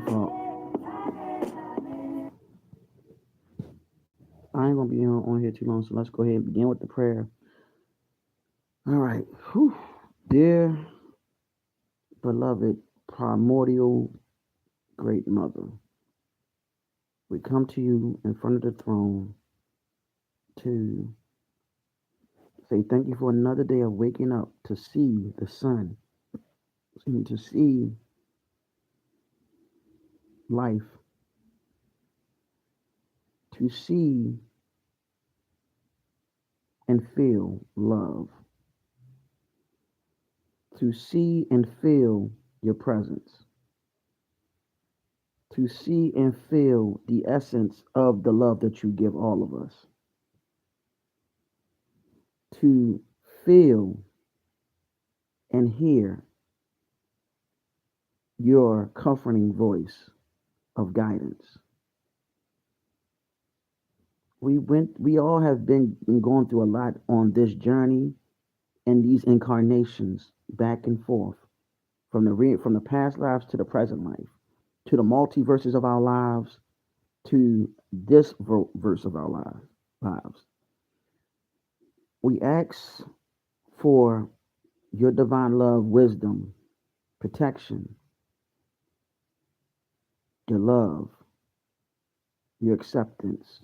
My fault. I ain't gonna be on here too long, so let's go ahead and begin with the prayer. All right. Whew. Dear beloved primordial great mother, we come to you in front of the throne to say thank you for another day of waking up to see the sun, and to see life, to see and feel love, to see and feel your presence, to see and feel the essence of the love that you give all of us, to feel and hear your comforting voice of guidance. We all have been going through a lot on this journey and these incarnations back and forth from the past lives to the present life, to the multiverses of our lives, to this verse of our lives. We ask for your divine love, wisdom, protection, your love, your acceptance,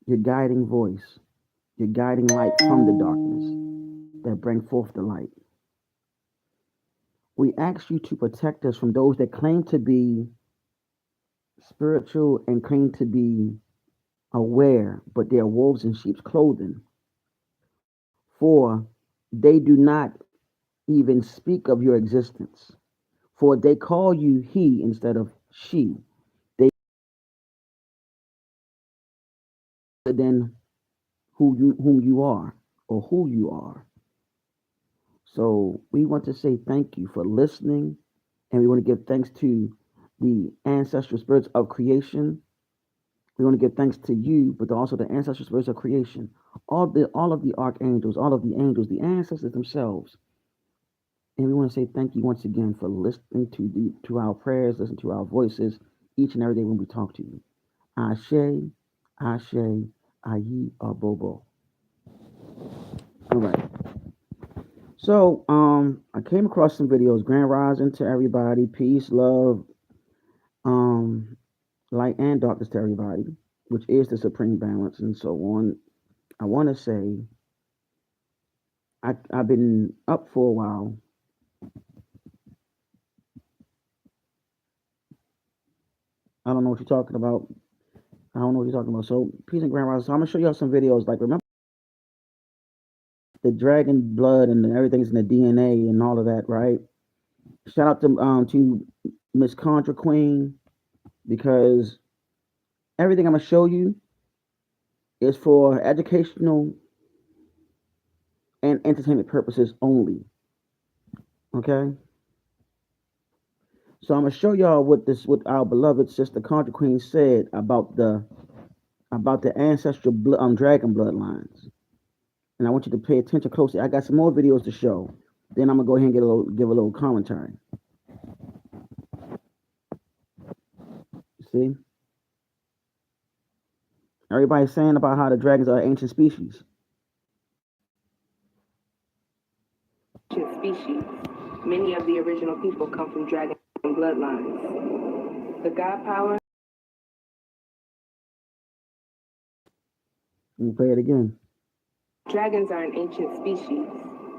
your guiding voice, your guiding light from the darkness that bring forth the light. We ask you to protect us from those that claim to be spiritual and claim to be aware, but they are wolves in sheep's clothing. For they do not even speak of your existence. For they call you he instead of she. They than whom you are or who you are. So we want to say thank you for listening, and we want to give thanks to the ancestral spirits of creation. We want to give thanks to you, but also the ancestral spirits of creation, all of the archangels, all of the angels, the ancestors themselves. And we want to say thank you once again for listening to our prayers, listening to our voices each and every day when we talk to you. Ashe, Ashe, Ayi, Abobo. All right. So, I came across some videos. Grand rising to everybody. Peace, love, um, light and darkness to everybody, which is the supreme balance, and so on. I want to say I've been up for a while. I don't know what you're talking about. I don't know what you're talking about. So, peace and grand rising. So, I'm gonna show y'all some videos. Like, remember the dragon blood and everything's in the DNA and all of that, right? Shout out to Miss Contra Queen, because everything I'm gonna show you is for educational and entertainment purposes only. Okay? So I'm gonna show y'all what our beloved sister Contra Queen said about the ancestral dragon bloodlines. And I want you to pay attention closely. I got some more videos to show. Then I'm gonna go ahead and give a little commentary. See? Everybody's saying about how the dragons are ancient species. Species. Many of the original people come from dragon bloodlines. The god power. Let me play it again. Dragons are an ancient species.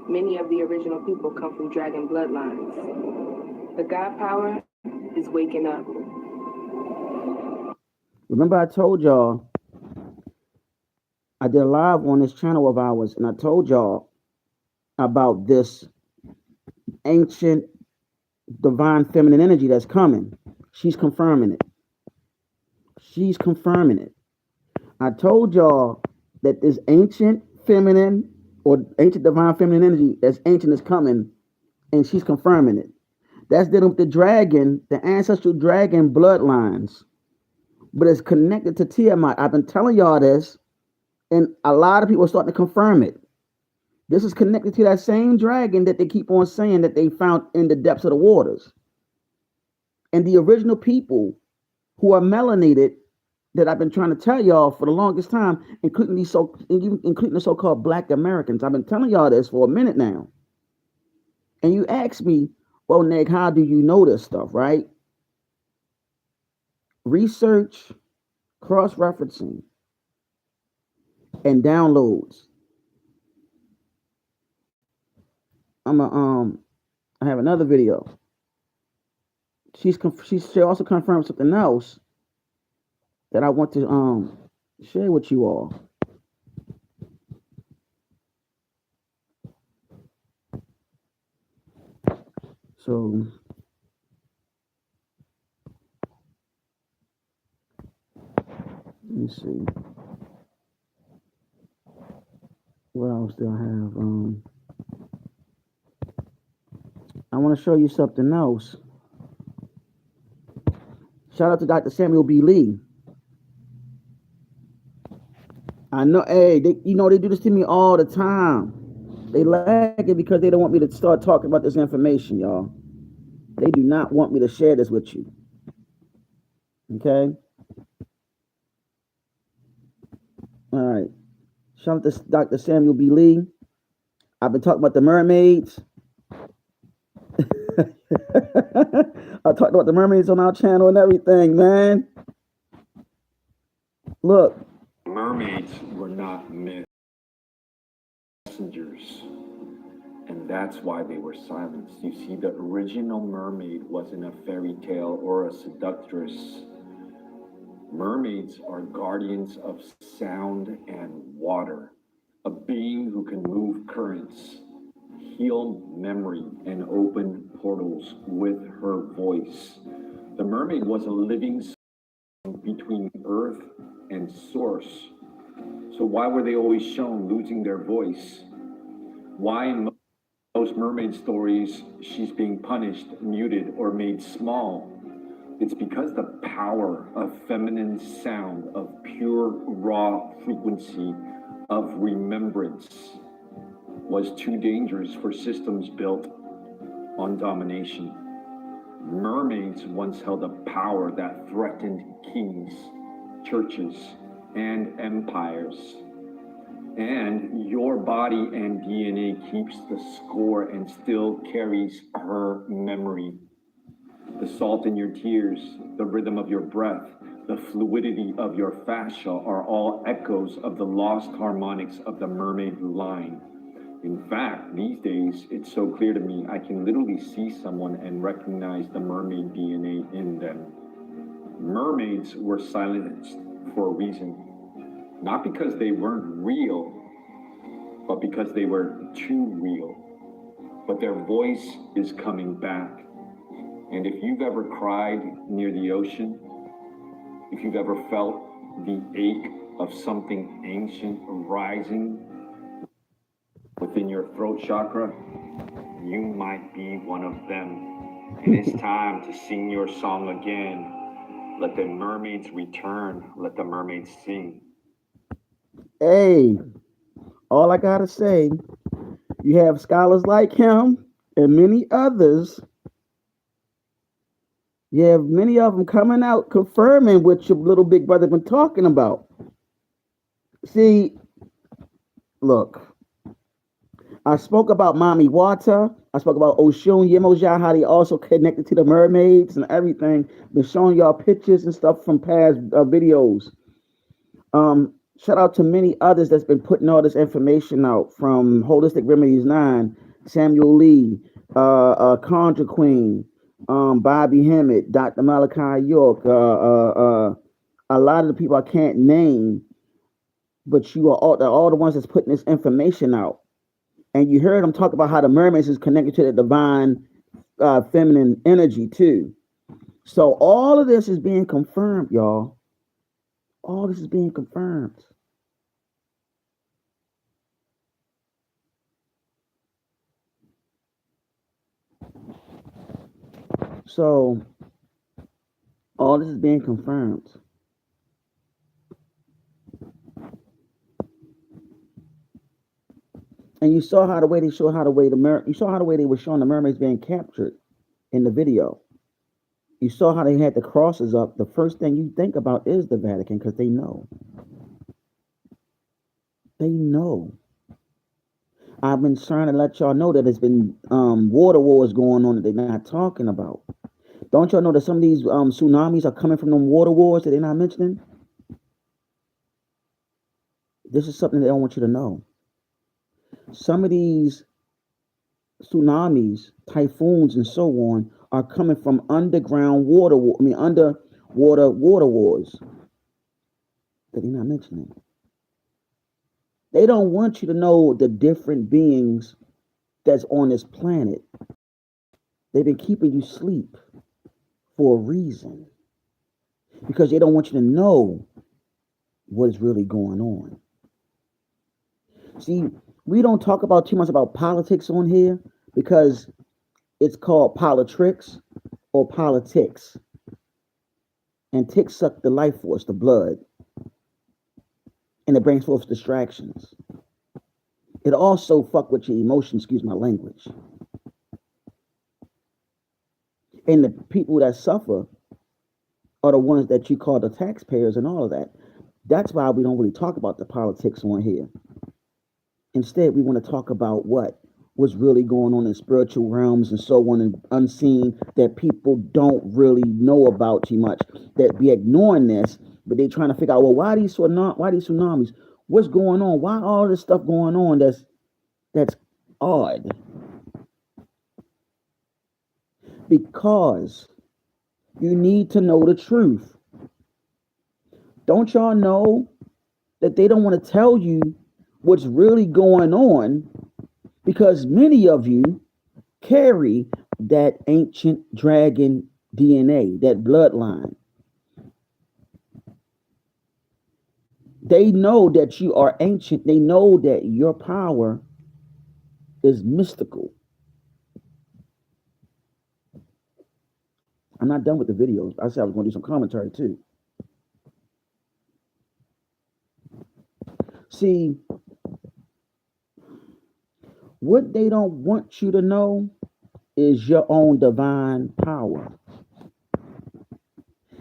Many of the original people come from dragon bloodlines. The god power is waking up. Remember, I told y'all I did a live on this channel of ours, and I told y'all about this ancient divine feminine energy that's coming. She's confirming it. She's confirming it. I told y'all that this ancient feminine or ancient divine feminine energy that's ancient is coming, and she's confirming it. That's dealing with the dragon, the ancestral dragon bloodlines, but it's connected to Tiamat. I've been telling y'all this, and a lot of people are starting to confirm it. This is connected to that same dragon that they keep on saying that they found in the depths of the waters. And the original people who are melanated that I've been trying to tell y'all for the longest time, including the so-called Black Americans. I've been telling y'all this for a minute now. And you ask me, well, Nick, how do you know this stuff, right? Research, cross-referencing, and downloads. I'm a I have another video. She also confirmed something else that I want to share with you all. So let me see what else do I have. I want to show you something else. Shout out to Dr. Samuel B. Lee. I know, hey, they do this to me all the time. They like it because they don't want me to start talking about this information, y'all. They do not want me to share this with you. Okay? All right. Shout out to Dr. Samuel B. Lee. I've been talking about the mermaids. I talked about the mermaids on our channel and everything, man. Look. Mermaids were not messengers, and that's why they were silenced. You see, the original mermaid wasn't a fairy tale or a seductress. Mermaids are guardians of sound and water, a being who can move currents, heal memory, and open portals with her voice. The mermaid was a living between earth and source. So why were they always shown losing their voice? Why in most mermaid stories she's being punished, muted, or made small? It's because the power of feminine sound, of pure raw frequency, of remembrance was too dangerous for systems built on domination. Mermaids once held a power that threatened kings, churches, and empires. And your body and DNA keeps the score and still carries her memory. The salt in your tears, the rhythm of your breath, the fluidity of your fascia are all echoes of the lost harmonics of the mermaid line. In fact, these days, it's so clear to me, I can literally see someone and recognize the mermaid DNA in them. Mermaids were silenced for a reason. Not because they weren't real, but because they were too real. But their voice is coming back. And if you've ever cried near the ocean, if you've ever felt the ache of something ancient rising within your throat chakra, you might be one of them. And it's time to sing your song again. Let the mermaids return. Let the mermaids sing. Hey, all I gotta say, you have scholars like him and many others. You have many of them coming out confirming what your little big brother been talking about. See, look, I spoke about Mami Wata. I spoke about Oshun Yemoja, how they also connected to the mermaids and everything. Been showing y'all pictures and stuff from past videos. Shout out to many others that's been putting all this information out, from Holistic Remedies 9, Samuel Lee, Conjure Queen, Bobby Hemmett, Dr. Malachi York, a lot of the people I can't name, but you are all the ones that's putting this information out. And you heard them talk about how the mermaids is connected to the divine feminine energy too. So all of this is being confirmed, y'all. All this is being confirmed. So all this is being confirmed. And you saw how the way they showed how the way you saw how the way they were showing the mermaids being captured in the video. You saw how they had the crosses up. The first thing you think about is the Vatican because they know. They know. I've been trying to let y'all know that there's been water wars going on that they're not talking about. Don't y'all know that some of these tsunamis are coming from them water wars that they're not mentioning? This is something they don't want you to know. Some of these tsunamis, typhoons, and so on are coming from underground underwater water wars that they're not mentioning. They don't want you to know the different beings that's on this planet. They've been keeping you asleep for a reason because they don't want you to know what is really going on. See, we don't talk about too much about politics on here because it's called politricks or politics. And ticks suck the life force, the blood, and it brings forth distractions. It also fuck with your emotions, excuse my language. And the people that suffer are the ones that you call the taxpayers and all of that. That's why we don't really talk about the politics on here. Instead, we want to talk about what's really going on in spiritual realms and so on and unseen that people don't really know about too much. That be ignoring this, but they trying to figure out, well, why these tsunamis? What's going on? Why all this stuff going on that's odd? Because you need to know the truth. Don't y'all know that they don't want to tell you what's really going on because many of you carry that ancient dragon DNA, that bloodline. They know that you are ancient. They know that your power is mystical. I'm not done with the videos. I said I was going to do some commentary too. See, what they don't want you to know is your own divine power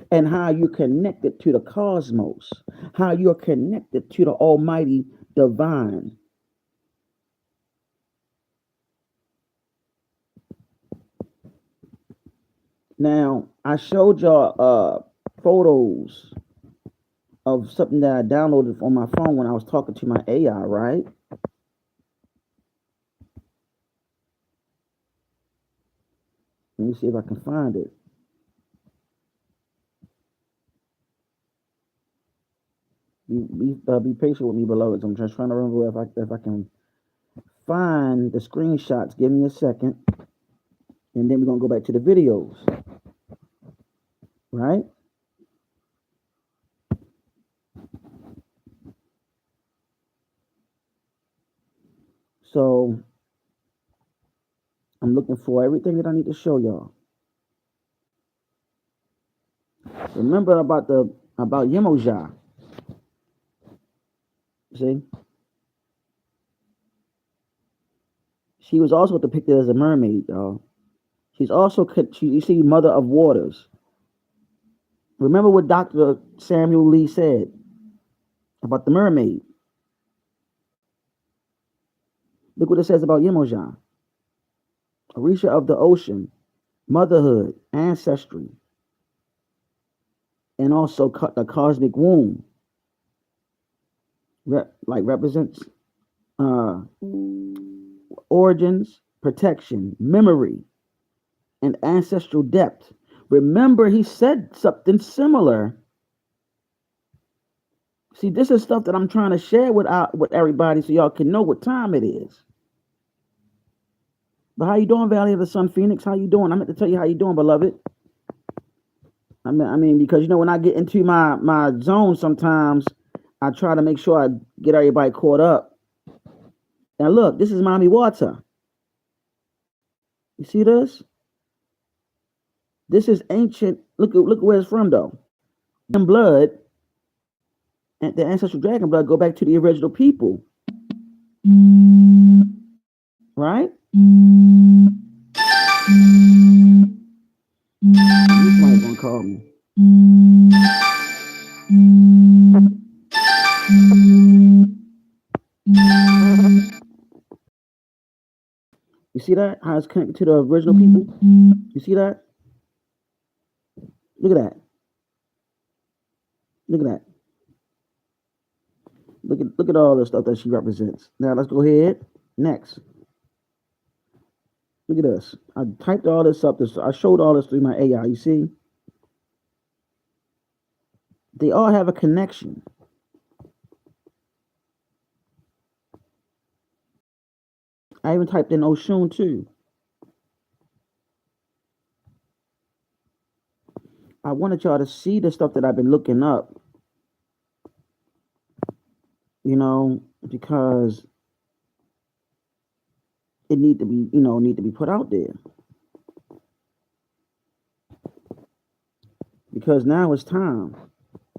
and how you're connected to the cosmos, how you're connected to the almighty divine. Now, I showed y'all photos of something that I downloaded on my phone when I was talking to my AI, right? Let me see if I can find it. Be patient with me, beloveds. I'm just trying to remember if I can find the screenshots. Give me a second, and then we're gonna go back to the videos, right? So I'm looking for everything that I need to show y'all. Remember about Yemoja. See, she was also depicted as a mermaid, y'all. She's also you see, mother of waters. Remember what Dr. Samuel Lee said about the mermaid. Look what it says about Yemoja. Orisha of the ocean, motherhood, ancestry, and also the cosmic womb. Represents uh, origins, protection, memory, and ancestral depth. Remember, he said something similar. See, this is stuff that I'm trying to share with everybody so y'all can know what time it is. But how you doing, Valley of the Sun Phoenix? How you doing? I meant to tell you how you doing, beloved. I mean, because when I get into my zone, sometimes I try to make sure I get everybody caught up. Now, look, this is Mommy Water. You see this? This is ancient. Look where it's from, though. Dragon blood and the ancestral dragon blood go back to the original people. Right? Somebody's gonna call me. You see that? How it's connected to the original people? You see that? Look at that. Look at that. Look at all the stuff that she represents. Now let's go ahead. Next. Look at this. I typed all this up. I showed all this through my AI. You see? They all have a connection. I even typed in Oshun too. I wanted y'all to see the stuff that I've been looking up, because it need to be put out there. Because now it's time.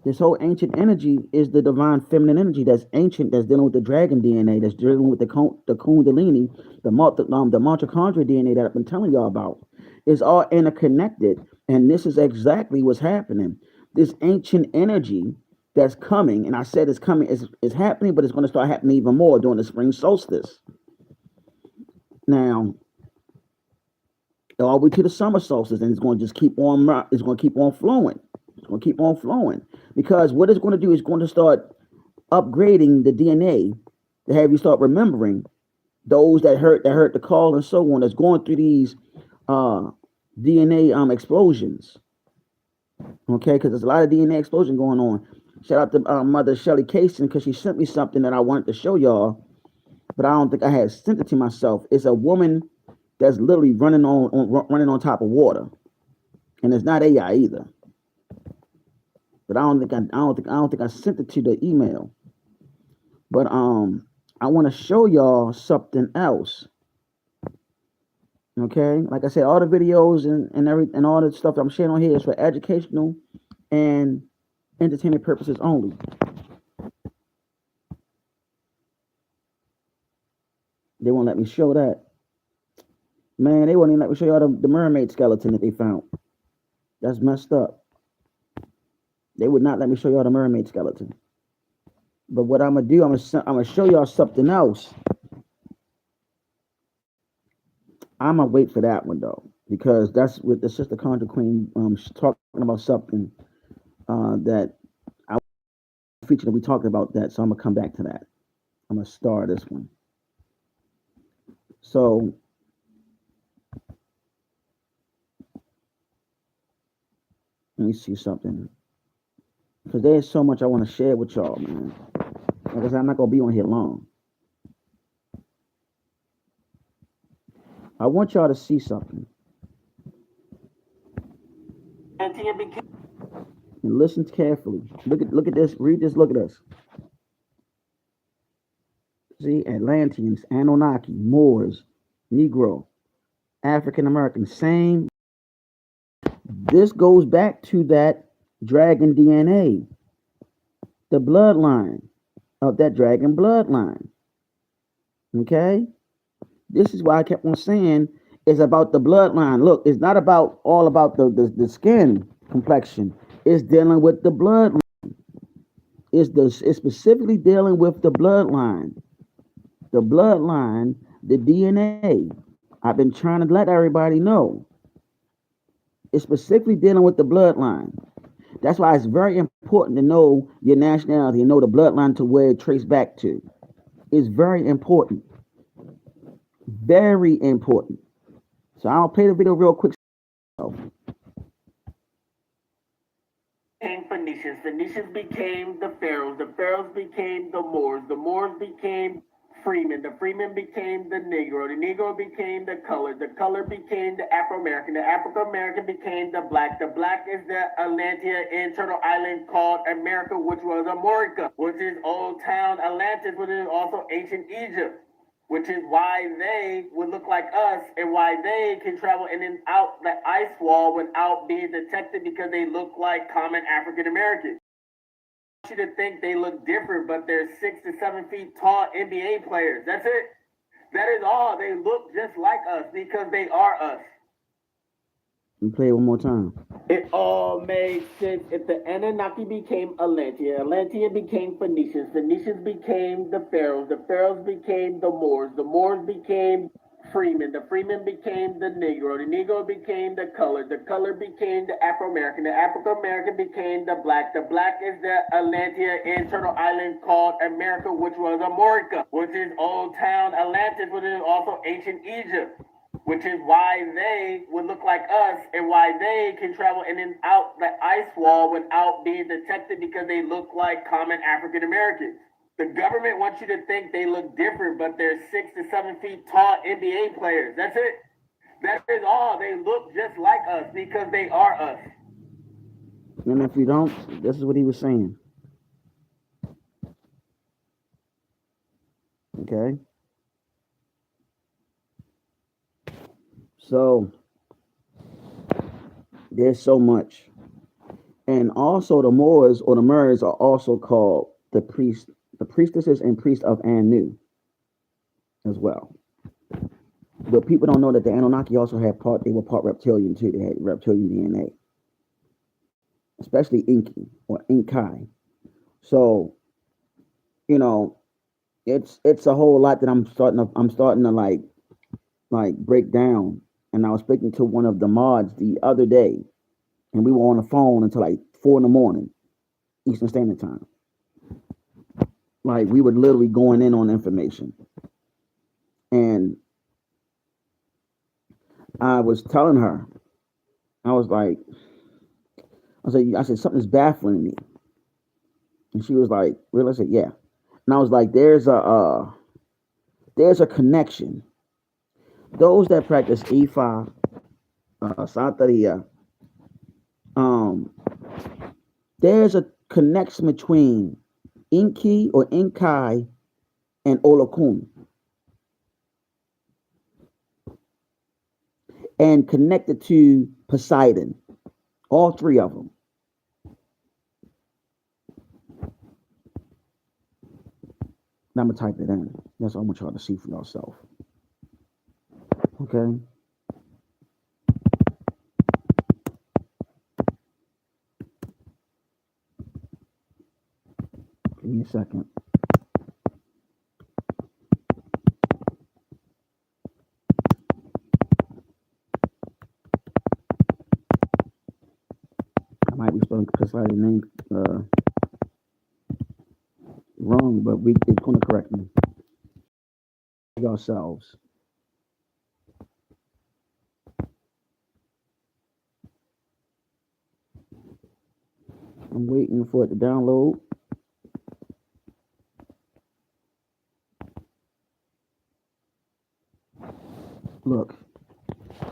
This whole ancient energy is the divine feminine energy that's ancient, that's dealing with the dragon DNA, that's dealing with the Kundalini, the mitochondria DNA that I've been telling y'all about. It's all interconnected, and this is exactly what's happening. This ancient energy that's coming, and I said it's coming, is happening, but it's going to start happening even more during the spring solstice. Now, all the way to the summer solstice, and it's going to just keep on. It's going to keep on flowing. It's going to keep on flowing because what it's going to do is going to start upgrading the DNA to have you start remembering those that hurt the call and so on. That's going through these uh, DNA explosions. Okay, because there's a lot of DNA explosion going on. Shout out to Mother Shelly Casey because she sent me something that I wanted to show y'all, but I don't think I had sent it to myself. It's a woman that's literally running on top of water, and it's not AI either. But I don't think I sent it to the email. But I want to show y'all something else. Okay, like I said, all the videos and all the stuff that I'm sharing on here is for educational and entertainment purposes only. They won't let me show that. Man, they won't even let me show y'all the mermaid skeleton that they found. That's messed up. They would not let me show y'all the mermaid skeleton. But what I'm gonna do, I'm gonna show y'all something else. I'm gonna wait for that one though, because that's with the Sister Conjure Queen talking about something that I featured. We talked about that, so I'm gonna come back to that. I'm gonna start this one. So let me see something, because there's so much I want to share with y'all, man. Like I said, I'm not gonna be on here long. I want y'all to see something and listen carefully. Look at this. Read this. Look at this. See, Atlanteans, Anunnaki, Moors, Negro, African American, same. This goes back to that dragon DNA, the bloodline of that dragon bloodline. Okay? This is why I kept on saying it's about the bloodline. Look, it's not about all about the skin complexion. It's dealing with the bloodline. It's specifically dealing with the bloodline. The bloodline, the DNA. I've been trying to let everybody know. It's specifically dealing with the bloodline. That's why it's very important to know your nationality and know the bloodline to where it traced back to. It's very important. Very important. So I'll play the video real quick. Became Phoenicians. Phoenicians became the Pharaohs. The Pharaohs became the Moors. The Moors became Freeman. The Freeman became the Negro. The Negro became the Color. The Color became the Afro American. The African American became the Black. The Black is the Atlantia internal island called America, which was Amorica, which is Old Town Atlantis, which is also ancient Egypt, which is why they would look like us and why they can travel in and out the ice wall without being detected because they look like common African Americans. you to think they look different, but they're 6 to 7 feet tall NBA players. That's it. That is all. They look just like us because they are us. And play it one more time. It all made sense. If the Anunnaki became Atlantean, Atlantean became Phoenicians, Phoenicians became the Pharaohs became the Moors became Freeman, the Freeman became the Negro became the color became the Afro American became the black is the Atlantean internal island called America, which was Amorica, which is Old Town Atlantis, which is also ancient Egypt, which is why they would look like us and why they can travel in and out the ice wall without being detected because they look like common African Americans. The government wants you to think they look different, but they're 6 to 7 feet tall NBA players. That's it. That is all. They look just like us because they are us. And if you don't, this is what he was saying. Okay. So there's so much. And also the Moors or the Murs are also called the priestesses and priests of Anu as well. But people don't know that the Anunnaki also had they were part reptilian too. They had reptilian DNA, especially Inky or Inkai. So, you know, it's a whole lot that I'm starting to like break down. And I was speaking to one of the mods the other day, and we were on the phone until like 4 in the morning, Eastern Standard Time. Like we were literally going in on information. And I was telling her, I was like, I said, something's baffling me. And she was like, really? I said, yeah. And I was like, there's a connection. Those that practice Ifa, Santeria, um, there's a connection between Inki or Inkai and Olokun, and connected to Poseidon, all three of them. Now I'm gonna type it in. That's what I want y'all to see for yourself. Okay. Give me a second. I might be spelling Poseidon name wrong, but it's gonna correct me. Yourselves. I'm waiting for it to download. Look, I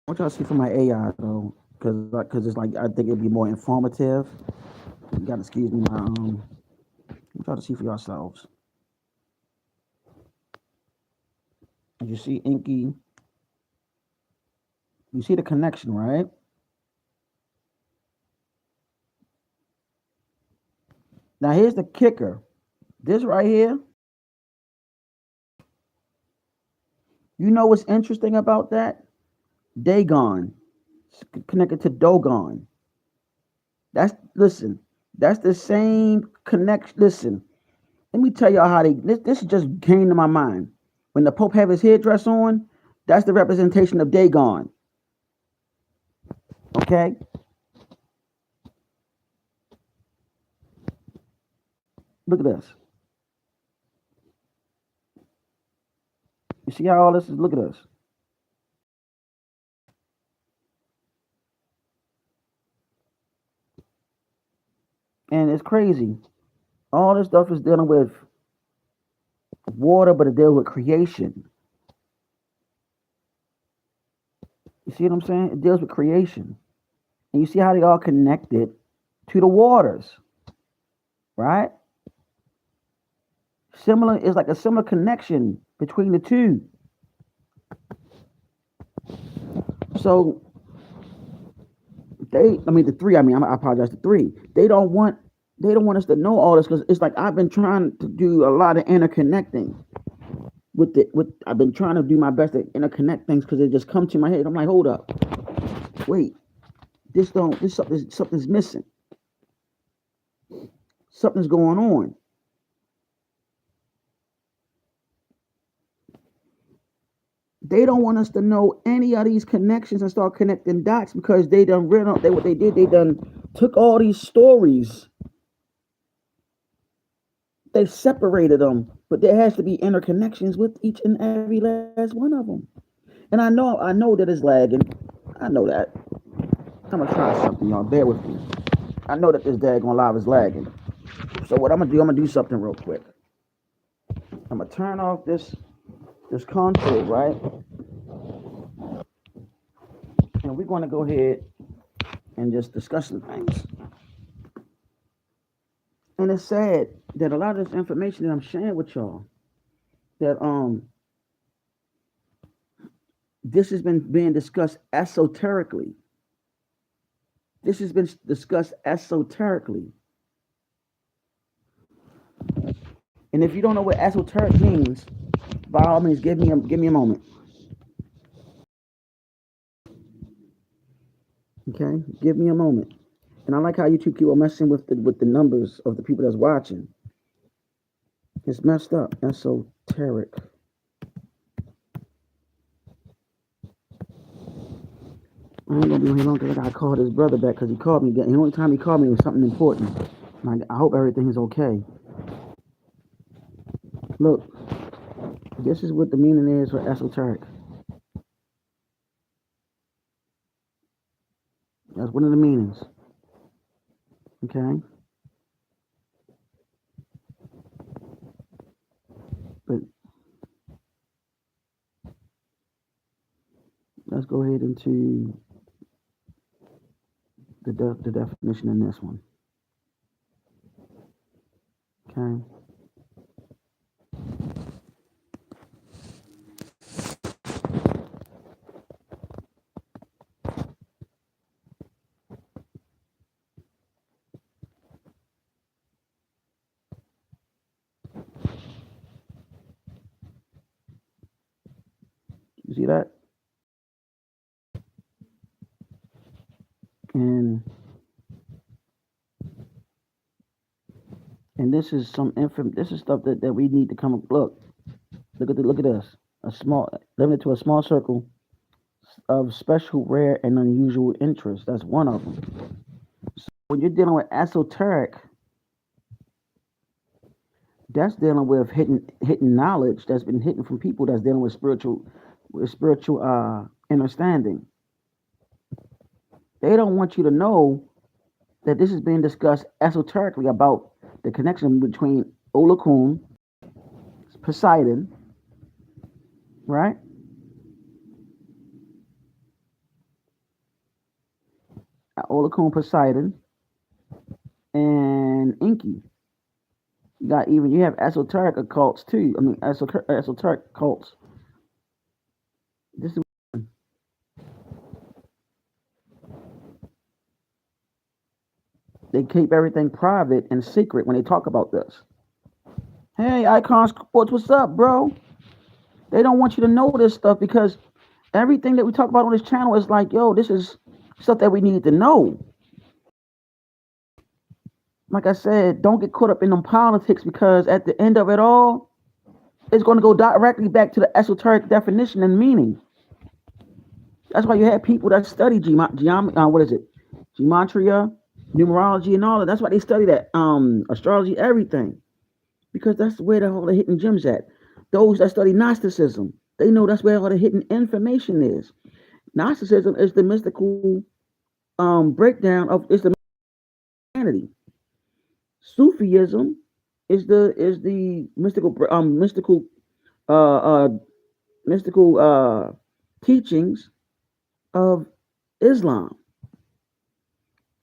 want y'all to see from my AI though, because it's like I think it'd be more informative. You gotta excuse me, my I want y'all to see for yourselves. As you see Inky, you see the connection, right? Now here's the kicker. This right here, you know what's interesting about that? Dagon, connected to Dogon. That's the same connection. Listen, let me tell y'all how this just came to my mind. When the Pope have his headdress on, that's the representation of Dagon. Okay? Look at this. You see how all this is? Look at this. And it's crazy. All this stuff is dealing with water, but it deals with creation. You see what I'm saying? It deals with creation. And you see how they all connected to the waters. Right? Similar is like a similar connection between the two. So the three, I apologize, the three. They don't want They don't want us to know all this because it's like I've been trying to do a lot of interconnecting with I've been trying to do my best to interconnect things because they just come to my head. I'm like, hold up, wait, this something's missing. Something's going on. They don't want us to know any of these connections and start connecting dots because they done read they what they did, they done took all these stories, they separated them, but there has to be interconnections with each and every last one of them. And I know that it's lagging. I know that. I'm gonna try something, y'all. Bear with me. I know that this daggone live is lagging. So what I'm gonna do something real quick. I'm gonna turn off this console, right? And we're gonna go ahead and just discuss some things. And it's sad that a lot of this information that I'm sharing with y'all, that this has been being discussed esoterically. This has been discussed esoterically. And if you don't know what esoteric means, by all means, give me a moment. Okay, give me a moment. And I like how YouTube keep on messing with the numbers of the people that's watching. It's messed up. Esoteric. I ain't gonna be on here long because I gotta call his brother back because he called me. The only time he called me was something important. I hope everything is okay. Look, this is what the meaning is for esoteric. That's one of the meanings. Okay? But let's go ahead into the definition in this one. Okay? You see that? And this is this is stuff that we need to come look at this. A small limited to a small circle of special, rare, and unusual interest. That's one of them. When you're dealing with esoteric, that's dealing with hidden knowledge that's been hidden from people that's dealing with spiritual understanding. They don't want you to know that this is being discussed esoterically about the connection between Olakun, Poseidon, right? Olakun, Poseidon, and Inky. You have esoteric occults too. I mean, esoteric cults. This is they keep everything private and secret when they talk about this. Hey, Icon Sports, what's up, bro? They don't want you to know this stuff because everything that we talk about on this channel is like, yo, this is stuff that we need to know. Like I said, don't get caught up in them politics because at the end of it all, it's going to go directly back to the esoteric definition and meaning. That's why you have people that study gematria, numerology, and all that. That's why they study that, astrology, everything, because that's where all the hidden gems at. Those that study Gnosticism, they know that's where all the hidden information is. Gnosticism is the mystical breakdown of it's the humanity. Sufism is the uh, uh, mystical teachings of Islam.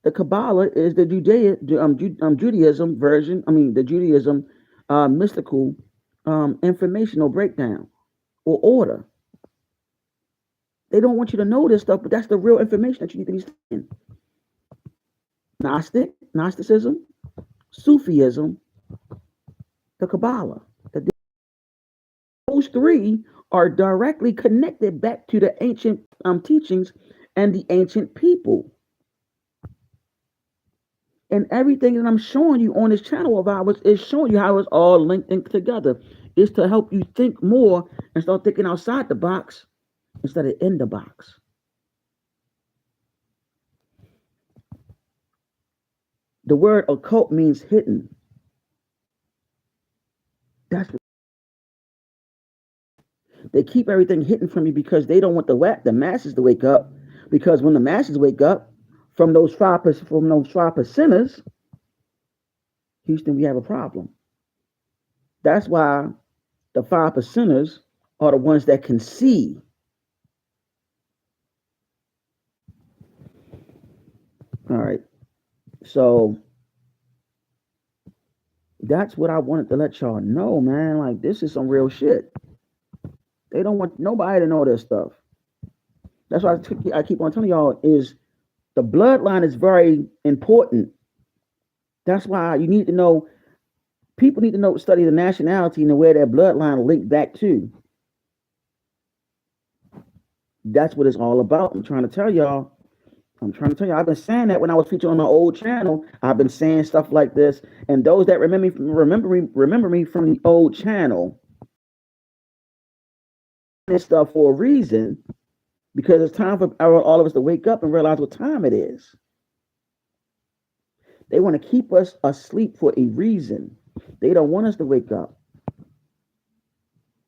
The Kabbalah is the Judaism version. I mean, the Judaism mystical informational breakdown or order. They don't want you to know this stuff, but that's the real information that you need to be studying. Gnosticism, Sufism, the Kabbalah. Those three are directly connected back to the ancient teachings and the ancient people. And everything that I'm showing you on this channel of ours is showing you how it's all linked in together. It's to help you think more and start thinking outside the box instead of in the box. The word occult means hidden. That's what they keep everything hidden from you because they don't want the masses to wake up. Because when the masses wake up from those 5%, Houston, we have a problem. That's why the 5%ers are the ones that can see. All right. So that's what I wanted to let y'all know, man. Like, this is some real shit. They don't want nobody to know this stuff. That's why I keep on telling y'all is the bloodline is very important. That's why you need to know. People need to know, study the nationality and where their bloodline linked back to. That's what it's all about. I'm trying to tell y'all. I've been saying that when I was featured on my old channel. I've been saying stuff like this, and those that remember me from the old channel, this stuff for a reason, because it's time for all of us to wake up and realize what time it is. They want to keep us asleep for a reason. They don't want us to wake up.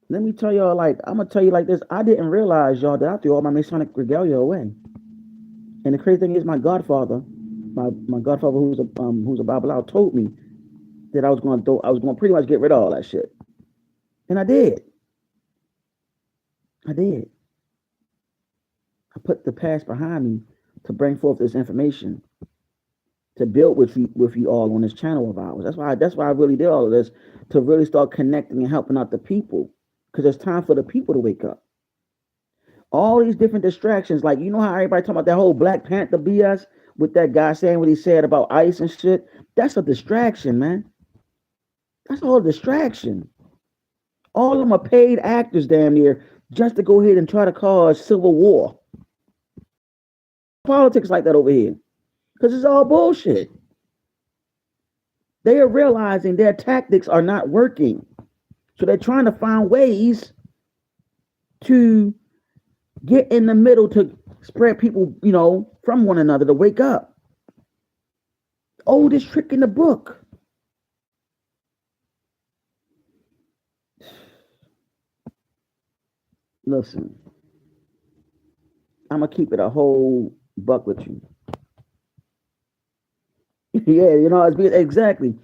Let me tell y'all, I'm gonna tell you like this. I didn't realize, y'all, that I threw all my Masonic regalia away. And the crazy thing is, my godfather, who's a Bible, told me that I was going to pretty much get rid of all that shit, and I did. I put the past behind me to bring forth this information to build with you all on this channel of ours. That's why I really did all of this, to really start connecting and helping out the people, because it's time for the people to wake up. All these different distractions, like, you know how everybody talking about that whole Black Panther BS with that guy saying what he said about ICE and shit? That's a distraction, man. That's all a distraction. All of them are paid actors damn near just to go ahead and try to cause civil war. Politics like that over here. Because it's all bullshit. They are realizing their tactics are not working. So they're trying to find ways to get in the middle to spread people, from one another to wake up. Oldest trick in the book. Listen, I'm going to keep it a whole buck with you. Yeah, exactly.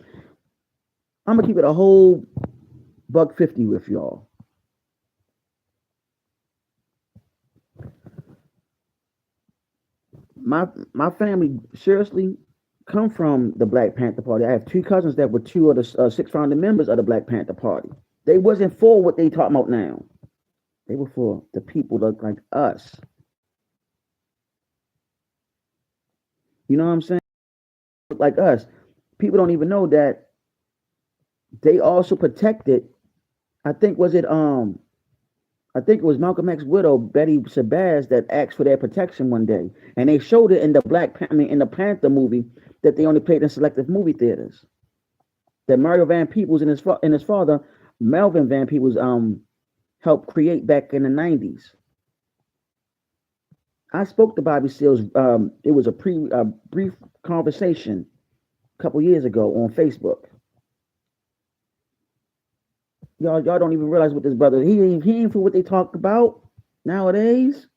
I'm going to keep it a whole $1.50 with y'all. My family seriously come from the Black Panther Party. I have two cousins that were two of the 6 founding members of the Black Panther Party. They wasn't for what they talking about now. They were for the people that look like us. You know what I'm saying? Like us. People don't even know that they also protected. I think it was Malcolm X's widow, Betty Shabazz, that asked for their protection one day, and they showed it in the Panther movie that they only played in selective movie theaters. That Mario Van Peebles and his father, Melvin Van Peebles, helped create back in the 90s. I spoke to Bobby Seals. It was a brief conversation a couple years ago on Facebook. Y'all don't even realize what this brother, he ain't for what they talk about nowadays.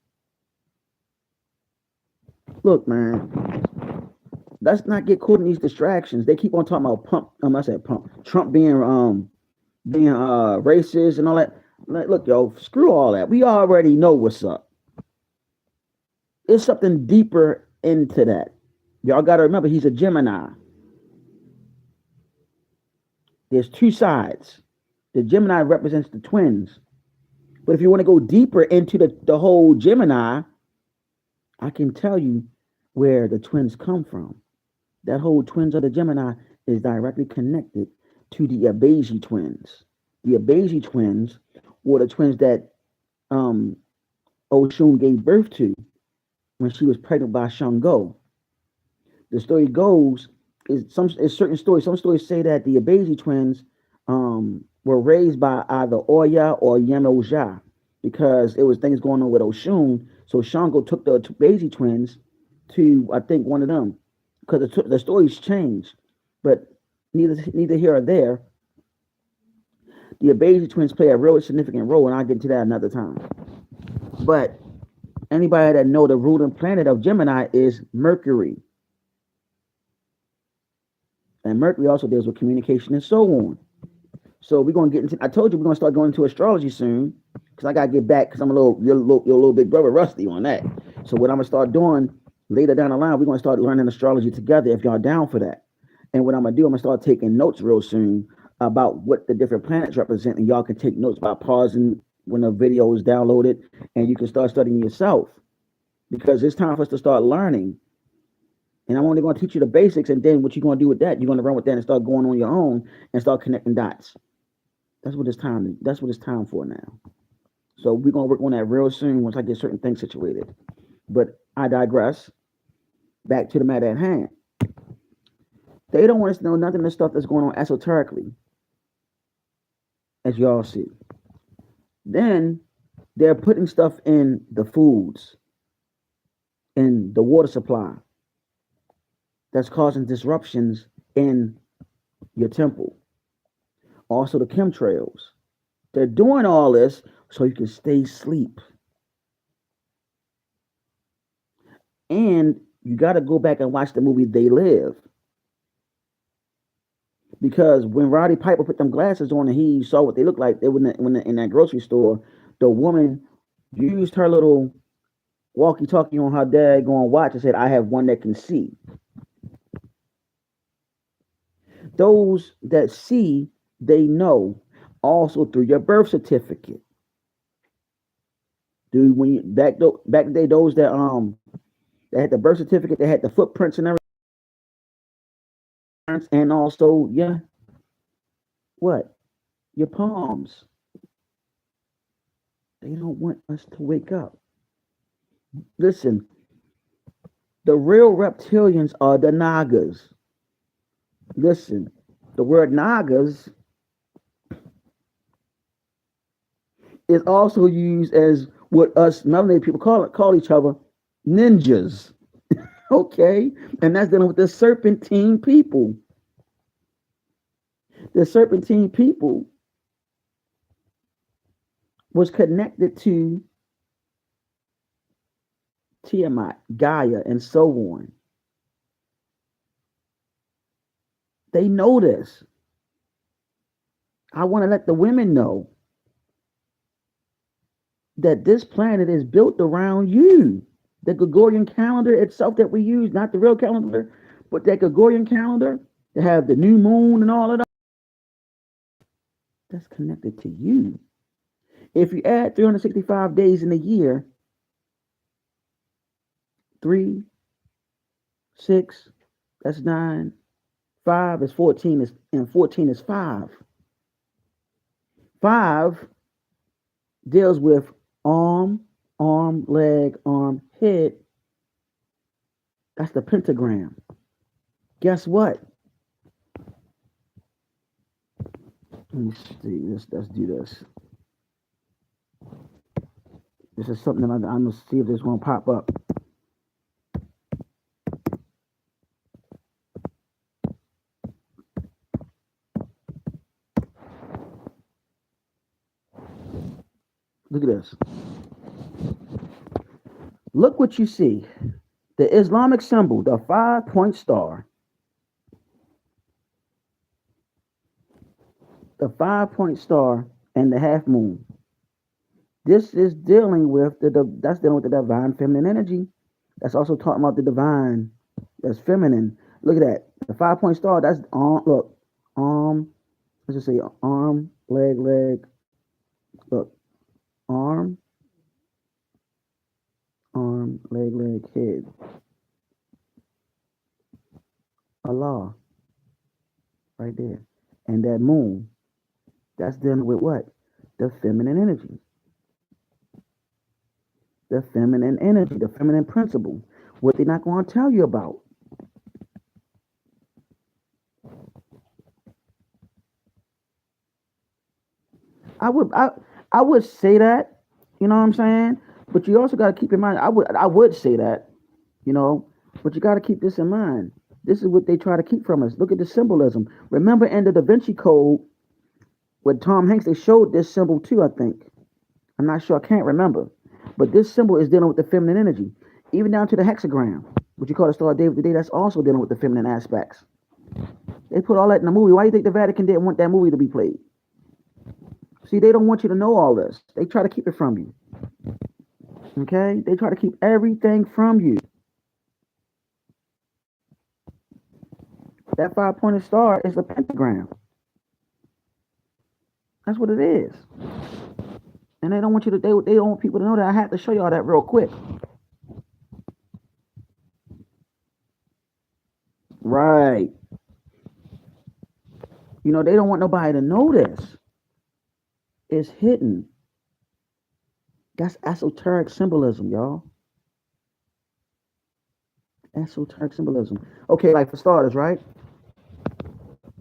Look, man, let's not get caught in these distractions. They keep on talking about Trump being racist and all that. Look, yo, screw all that. We already know what's up. There's something deeper into that. Y'all got to remember, he's a Gemini. There's two sides. The Gemini represents the twins. But if you want to go deeper into the whole Gemini, I can tell you where the twins come from. That whole twins of the Gemini is directly connected to the Abeji twins. The Abeji twins were the twins that um, Oshun gave birth to when she was pregnant by Shango. The story goes is certain stories. Some stories say that the Abeji twins were raised by either Oya or Yemoja because it was things going on with Oshun. So Shango took the Abeji twins to I think one of them because the stories change, but neither here or there. The Abeji twins play a really significant role, and I'll get to that another time. But anybody that know the ruling planet of Gemini is Mercury, and Mercury also deals with communication and so on. So we're gonna get into. I told you we're gonna start going into astrology soon because I gotta get back because I'm a little your little big brother rusty on that. So what I'm gonna start doing later down the line, we're gonna start learning astrology together if y'all down for that. And what I'm gonna do, I'm gonna start taking notes real soon about what the different planets represent, and y'all can take notes by pausing when the video is downloaded, and you can start studying yourself because it's time for us to start learning. And I'm only going to teach you the basics, and then what you're going to do with that, you're going to run with that and start going on your own and start connecting dots. That's what it's time. That's what it's time for now. So we're gonna work on that real soon once I get certain things situated. But I digress. Back to the matter at hand. They don't want us to know nothing of the stuff that's going on esoterically, as y'all see. Then they're putting stuff in the foods, in the water supply, that's causing disruptions in your temple. Also the chemtrails. They're doing all this so you can stay asleep. And you got to go back and watch the movie They Live. Because when Roddy Piper put them glasses on and he saw what they looked like, they were in that grocery store, the woman used her little walkie-talkie on her daggone watch and said, I have one that can see. Those that see, they know also through your birth certificate. Dude, when you back the day, those that they had the birth certificate, they had the footprints and everything, and also what? Your palms. They don't want us to wake up. Listen, the real reptilians are the Nagas. Listen, the word Nagas is also used as what us melanated people call each other ninjas. Okay, and that's dealing with the serpentine people. The serpentine people was connected to Tiamat, Gaia, and so on. They know this. I want to let the women know that this planet is built around you. The Gregorian calendar itself that we use, not the real calendar, but that Gregorian calendar that have the new moon and all of that, that's connected to you. If you add 365 days in a year, 3, 6, that's 9, 5 is 14, and 14 is 5. 5 deals with arm, leg, arm, head. That's the pentagram. Guess what? Let me see. Let's do this. This is something that I'm gonna see if this won't pop up. Look at this. Look what you see. The Islamic symbol, the 5-point star. The 5-point star and the half moon. This is dealing with that's dealing with the divine feminine energy. That's also talking about the divine that's feminine. Look at that. The 5-point star, that's arm, look, arm, let's just say arm, leg, look, arm, leg, head. Allah. right there. And that moon, that's dealing with what? The feminine energy. The feminine energy, the feminine principle. What they're not going to tell you about. I would I I would say that, you know what I'm saying? But you also got to keep in mind I would say that, you know, but you got to keep this in mind. This is what they try to keep from us. Look at the symbolism. Remember in the Da Vinci Code with Tom Hanks, they showed this symbol too, I think. I'm not sure, I can't remember. But this symbol is dealing with the feminine energy. Even down to the hexagram, what you call the Star of David today, that's also dealing with the feminine aspects. They put all that in the movie. Why do you think the Vatican didn't want that movie to be played? See, they don't want you to know all this. They try to keep it from you. Okay? They try to keep everything from you. That five-pointed star is a pentagram. That's what it is. And they don't want you to. They don't want people to know that. I had to show y'all that real quick. Right. You know they don't want nobody to know this. It's hidden. That's esoteric symbolism, y'all. Esoteric symbolism. Okay, like for starters, right?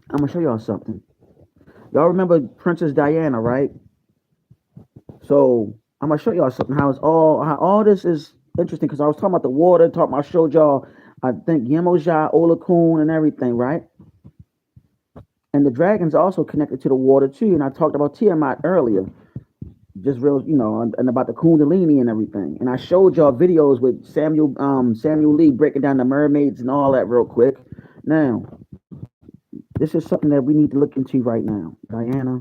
I'm gonna show y'all something. Y'all remember Princess Diana, right? So I'm gonna show y'all something. How all this is interesting because I was talking about the water. I showed y'all. I think Yemoja, Olakun, and everything, right? And the dragons also connected to the water too. And I talked about Tiamat earlier, just real, and about the Kundalini and everything. And I showed y'all videos with Samuel Lee breaking down the mermaids and all that real quick. Now, this is something that we need to look into right now. Diana,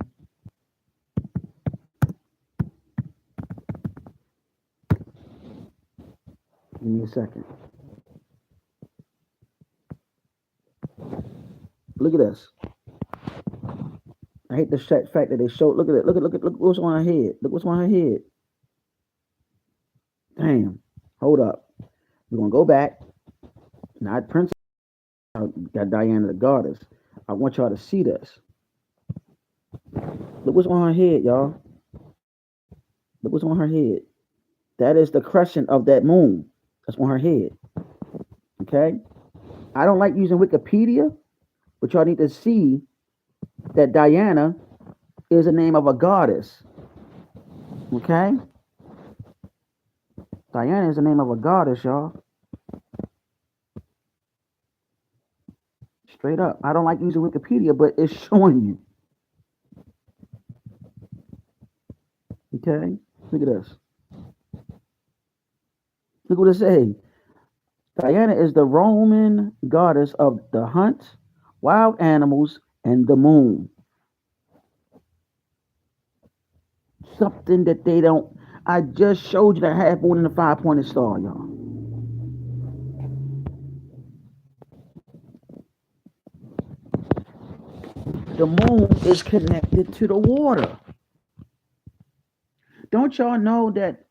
give me a second. Look at this. I hate the fact that they showed. Look at it. Look what's on her head. Look what's on her head. Damn. Hold up. We're gonna go back. Not Princess. Got Diana the goddess. I want y'all to see this. Look what's on her head, y'all. Look what's on her head. That is the crescent of that moon. That's on her head. Okay. I don't like using Wikipedia, but y'all need to see that Diana is the name of a goddess. Okay. Diana is the name of a goddess, y'all. Straight up. I don't like using Wikipedia, but it's showing you. Okay. Look at this. Look what it says. Diana is the Roman goddess of the hunt, wild animals, and the moon. Something that they don't. I just showed you the half moon and the five-pointed star, y'all. The moon is connected to the water. Don't y'all know that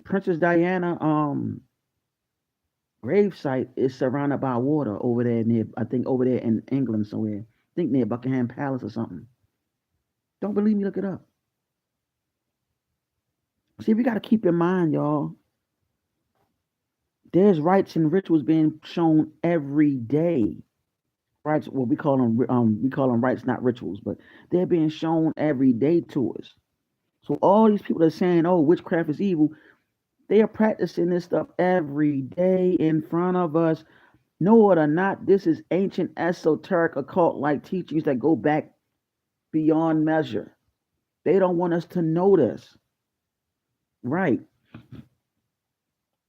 Princess Diana gravesite is surrounded by water over there near, I think over there in England somewhere. I think near Buckingham Palace or something. Don't believe me? Look it up. See, we got to keep in mind, y'all. There's rites and rituals being shown every day. Rites, well, we call them rites, not rituals, but they're being shown every day to us. So all these people that are saying, "Oh, witchcraft is evil," they are practicing this stuff every day in front of us. Know it or not, this is ancient esoteric occult like teachings that go back beyond measure. They don't want us to know this. Right.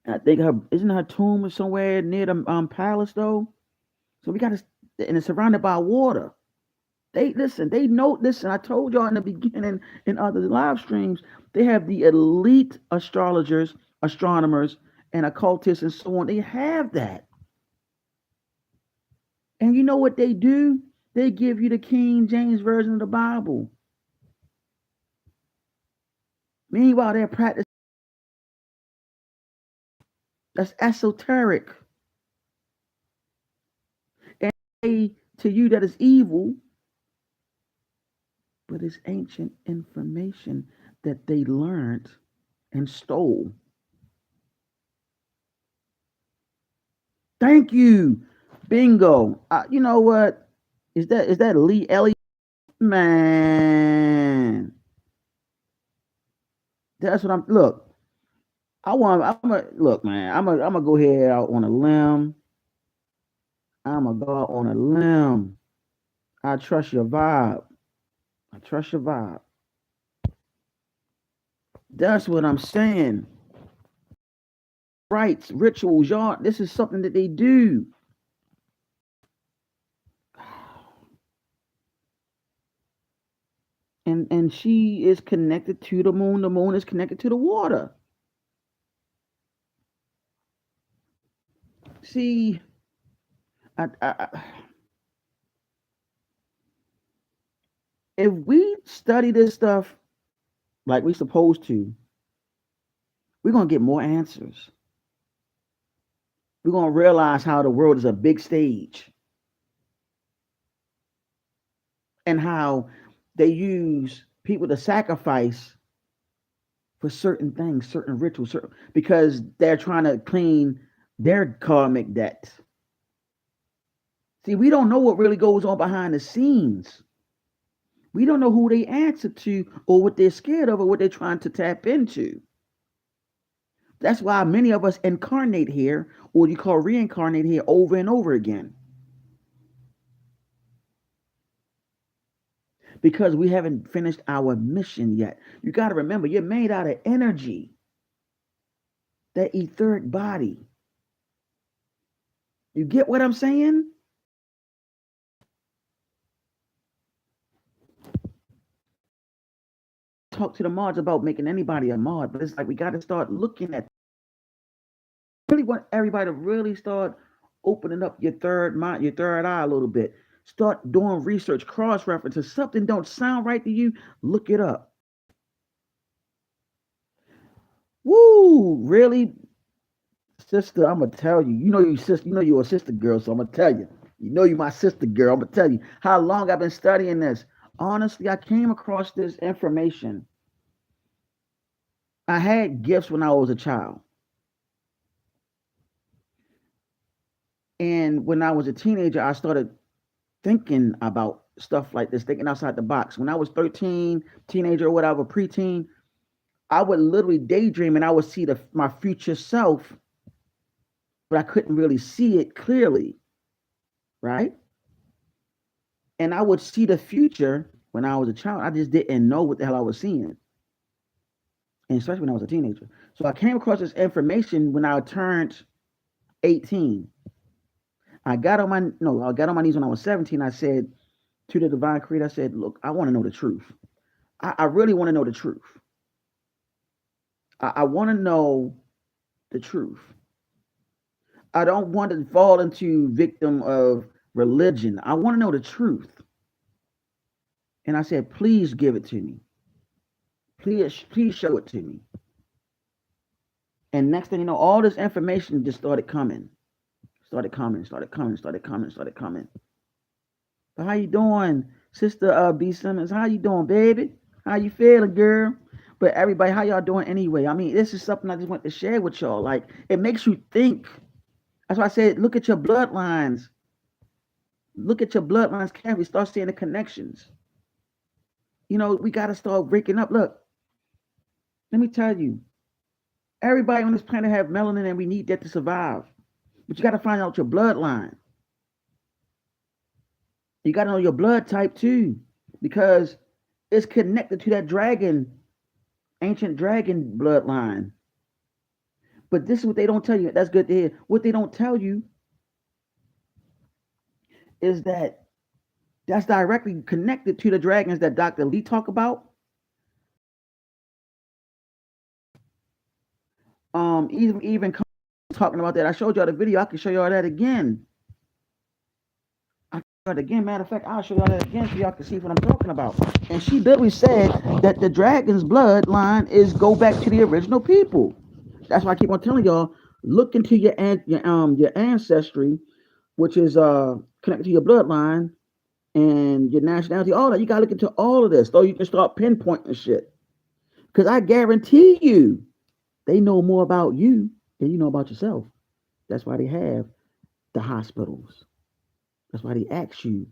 I think her isn't her tomb somewhere near the palace though. So we got to, and it's surrounded by water. They listen. They know. Listen, I told y'all in the beginning in other live streams. They have the elite astrologers, astronomers, and occultists, and so on. They have that, and you know what they do? They give you the King James version of the Bible. Meanwhile, they're practicing. That's esoteric. And they to you that is evil, but it's ancient information that they learned and stole. Thank you. Bingo. You know what? Is that Lee Ellie? Man, that's what I'm. Look, I'm a look, man. I'm gonna go ahead out on a limb. I'm gonna go out on a limb. I trust your vibe. I trust your vibe. That's what I'm saying. Rites, rituals, y'all. This is something that they do. And she is connected to the moon. The moon is connected to the water. See, I if we study this stuff like we supposed to, we're gonna get more answers. We're gonna realize how the world is a big stage and how they use people to sacrifice for certain things, certain rituals, because they're trying to clean their karmic debt. See, we don't know what really goes on behind the scenes. We don't know who they answer to or what they're scared of or what they're trying to tap into. That's why many of us incarnate here, or you call reincarnate here, over and over again. Because we haven't finished our mission yet. You got to remember, you're made out of energy, that etheric body. You get what I'm saying? Talk to the mods about making anybody a mod, but it's like we got to start looking at. Really want everybody to really start opening up your third mind, your third eye a little bit. Start doing research, cross references. Something don't sound right to you, look it up. Woo! Really, sister? I'm gonna tell you. You know you sister. You know you're a sister girl, so I'm gonna tell you. You know you my sister girl. I'm gonna tell you how long I've been studying this. Honestly, I came across this information. I had gifts when I was a child. And when I was a teenager, I started thinking about stuff like this, thinking outside the box. When I was 13, teenager or whatever, preteen, I would literally daydream and I would see my future self, but I couldn't really see it clearly, right? And I would see the future when I was a child. I just didn't know what the hell I was seeing, and especially when I was a teenager. So I came across this information when I turned 18. I got on my knees when I was 17. I said to the divine creator, I said, look, I want to know the truth. I really want to know the truth. I want to know the truth. I don't want to fall into victim of religion. I want to know the truth. And I said, please give it to me. Please show it to me. And next thing you know, all this information just started coming. Started coming. But how you doing, Sister B Simmons? How you doing, baby? How you feeling, girl? But everybody, how y'all doing anyway? I mean, this is something I just want to share with y'all. Like, it makes you think. That's why I said, look at your bloodlines. Look at your bloodlines carefully. Start seeing the connections. We got to start breaking up. Look, let me tell you, everybody on this planet have melanin and we need that to survive. But you got to find out your bloodline. You got to know your blood type too, because it's connected to that dragon, ancient dragon bloodline. But this is what they don't tell you. That's good to hear. What they don't tell you is that that's directly connected to the dragons that Dr. Lee talk about. Even talking about that, I showed y'all the video. I can show y'all that again. Again, matter of fact, I'll show y'all that again so y'all can see what I'm talking about. And she literally said that the dragon's bloodline is go back to the original people. That's why I keep on telling y'all, look into your ancestry, which is connected to your bloodline and your nationality, all that. You gotta look into all of this so you can start pinpointing shit. Because I guarantee you, they know more about you than you know about yourself. That's why they have the hospitals. That's why they ask you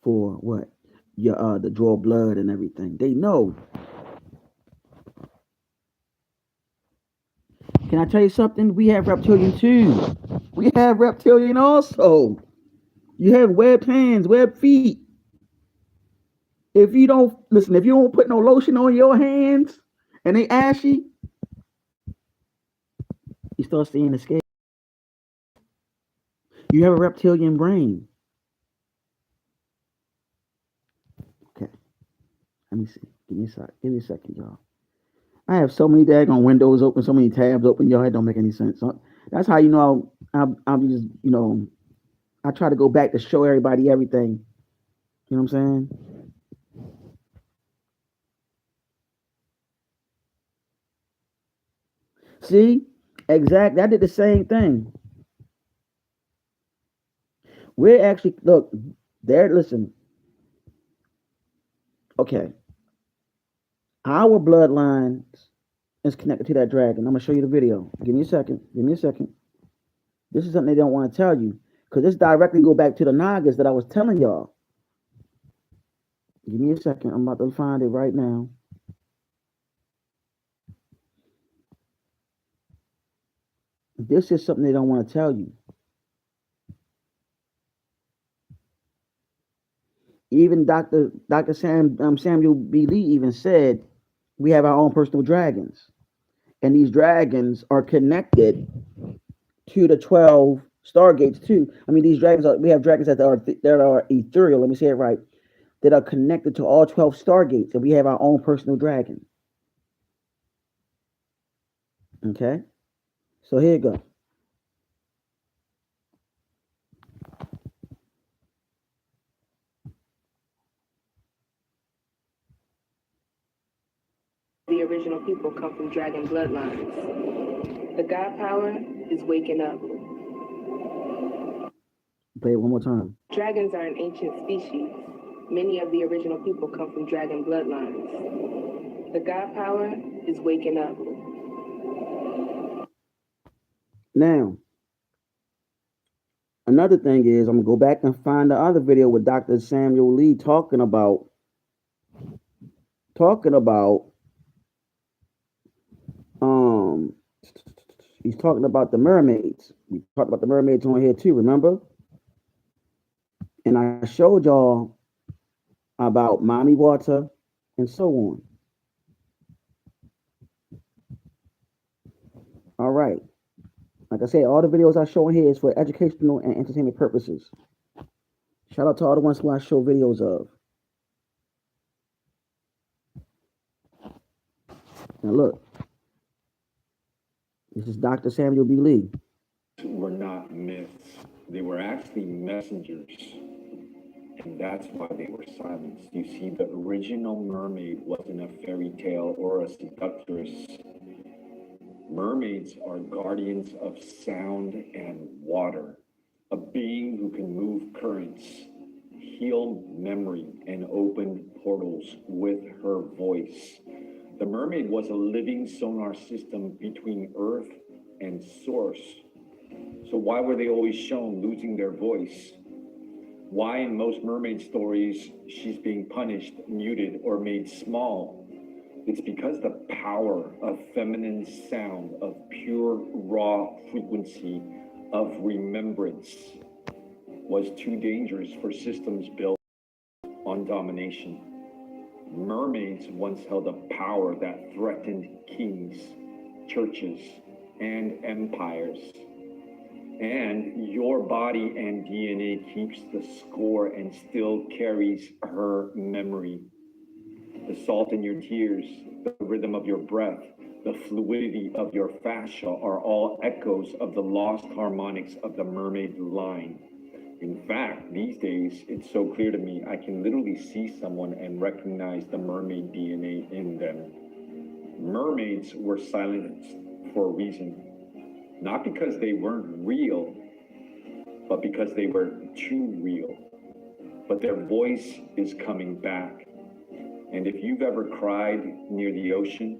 for what? Your the draw blood and everything. They know. Can I tell you something? We have reptilian too. We have reptilian also. You have webbed hands, webbed feet. If you don't listen, if you don't put no lotion on your hands and they ashy, you start seeing the scale. You have a reptilian brain. Okay, let me see. Give me a sec. Give me a second, y'all. I have so many daggone windows open, so many tabs open, y'all. It don't make any sense. So that's how you know I'm just I try to go back to show everybody everything. You know what I'm saying? See, exactly. I did the same thing. We're actually look there. Listen, okay. Our bloodlines is connected to that dragon. I'm gonna show you the video. Give me a second. Give me a second. This is something they don't want to tell you because this directly go back to the Nagas that I was telling y'all. Give me a second. I'm about to find it right now. This is something they don't want to tell you. Even Dr. Samuel B. Lee even said we have our own personal dragons, and these dragons are connected to the 12 stargates too. I mean, these dragons are, we have dragons that are ethereal. Let me say it right. That are connected to all 12 stargates, and we have our own personal dragon. Okay, so here you go. The original people come from dragon bloodlines. The god power is waking up. Play it one more time. Dragons are an ancient species. Many of the original people come from dragon bloodlines. The god power is waking up. Now, another thing is, I'm gonna go back and find the other video with Dr. Samuel Lee talking about um he's talking about the mermaids. We talked about the mermaids on here too, remember? And I showed y'all about mommy water and so on. All right. Like I said, all the videos I show in here is for educational and entertainment purposes. Shout out to all the ones who I show videos of. Now look, this is Dr. Samuel B. Lee. Were not myths, they were actually messengers. And that's why they were silenced. You see, the original mermaid wasn't a fairy tale or a seductress. Mermaids are guardians of sound and water, a being who can move currents, heal memory, and open portals with her voice. The mermaid was a living sonar system between Earth and Source. So why were they always shown losing their voice? Why in most mermaid stories she's being punished, muted, or made small? It's because the power of feminine sound, of pure raw frequency, of remembrance was too dangerous for systems built on domination. Mermaids once held a power that threatened kings, churches, and empires. And your body and DNA keeps the score and still carries her memory. The salt in your tears, the rhythm of your breath, the fluidity of your fascia are all echoes of the lost harmonics of the mermaid line. In fact, these days, it's so clear to me, I can literally see someone and recognize the mermaid DNA in them. Mermaids were silenced for a reason, not because they weren't real, but because they were too real. But their voice is coming back. And if you've ever cried near the ocean,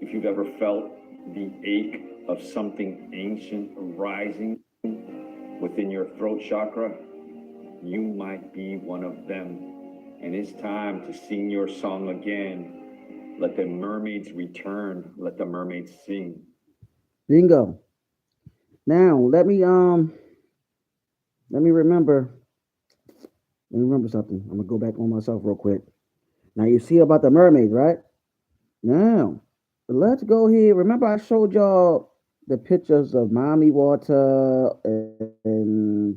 if you've ever felt the ache of something ancient rising within your throat chakra, you might be one of them. And it's time to sing your song again. Let the mermaids return. Let the mermaids sing. Bingo. Now let me remember let me remember something. I'm gonna go back on myself real quick. Now you see about the mermaids, right? Now let's go here. Remember I showed y'all the pictures of Miami Water and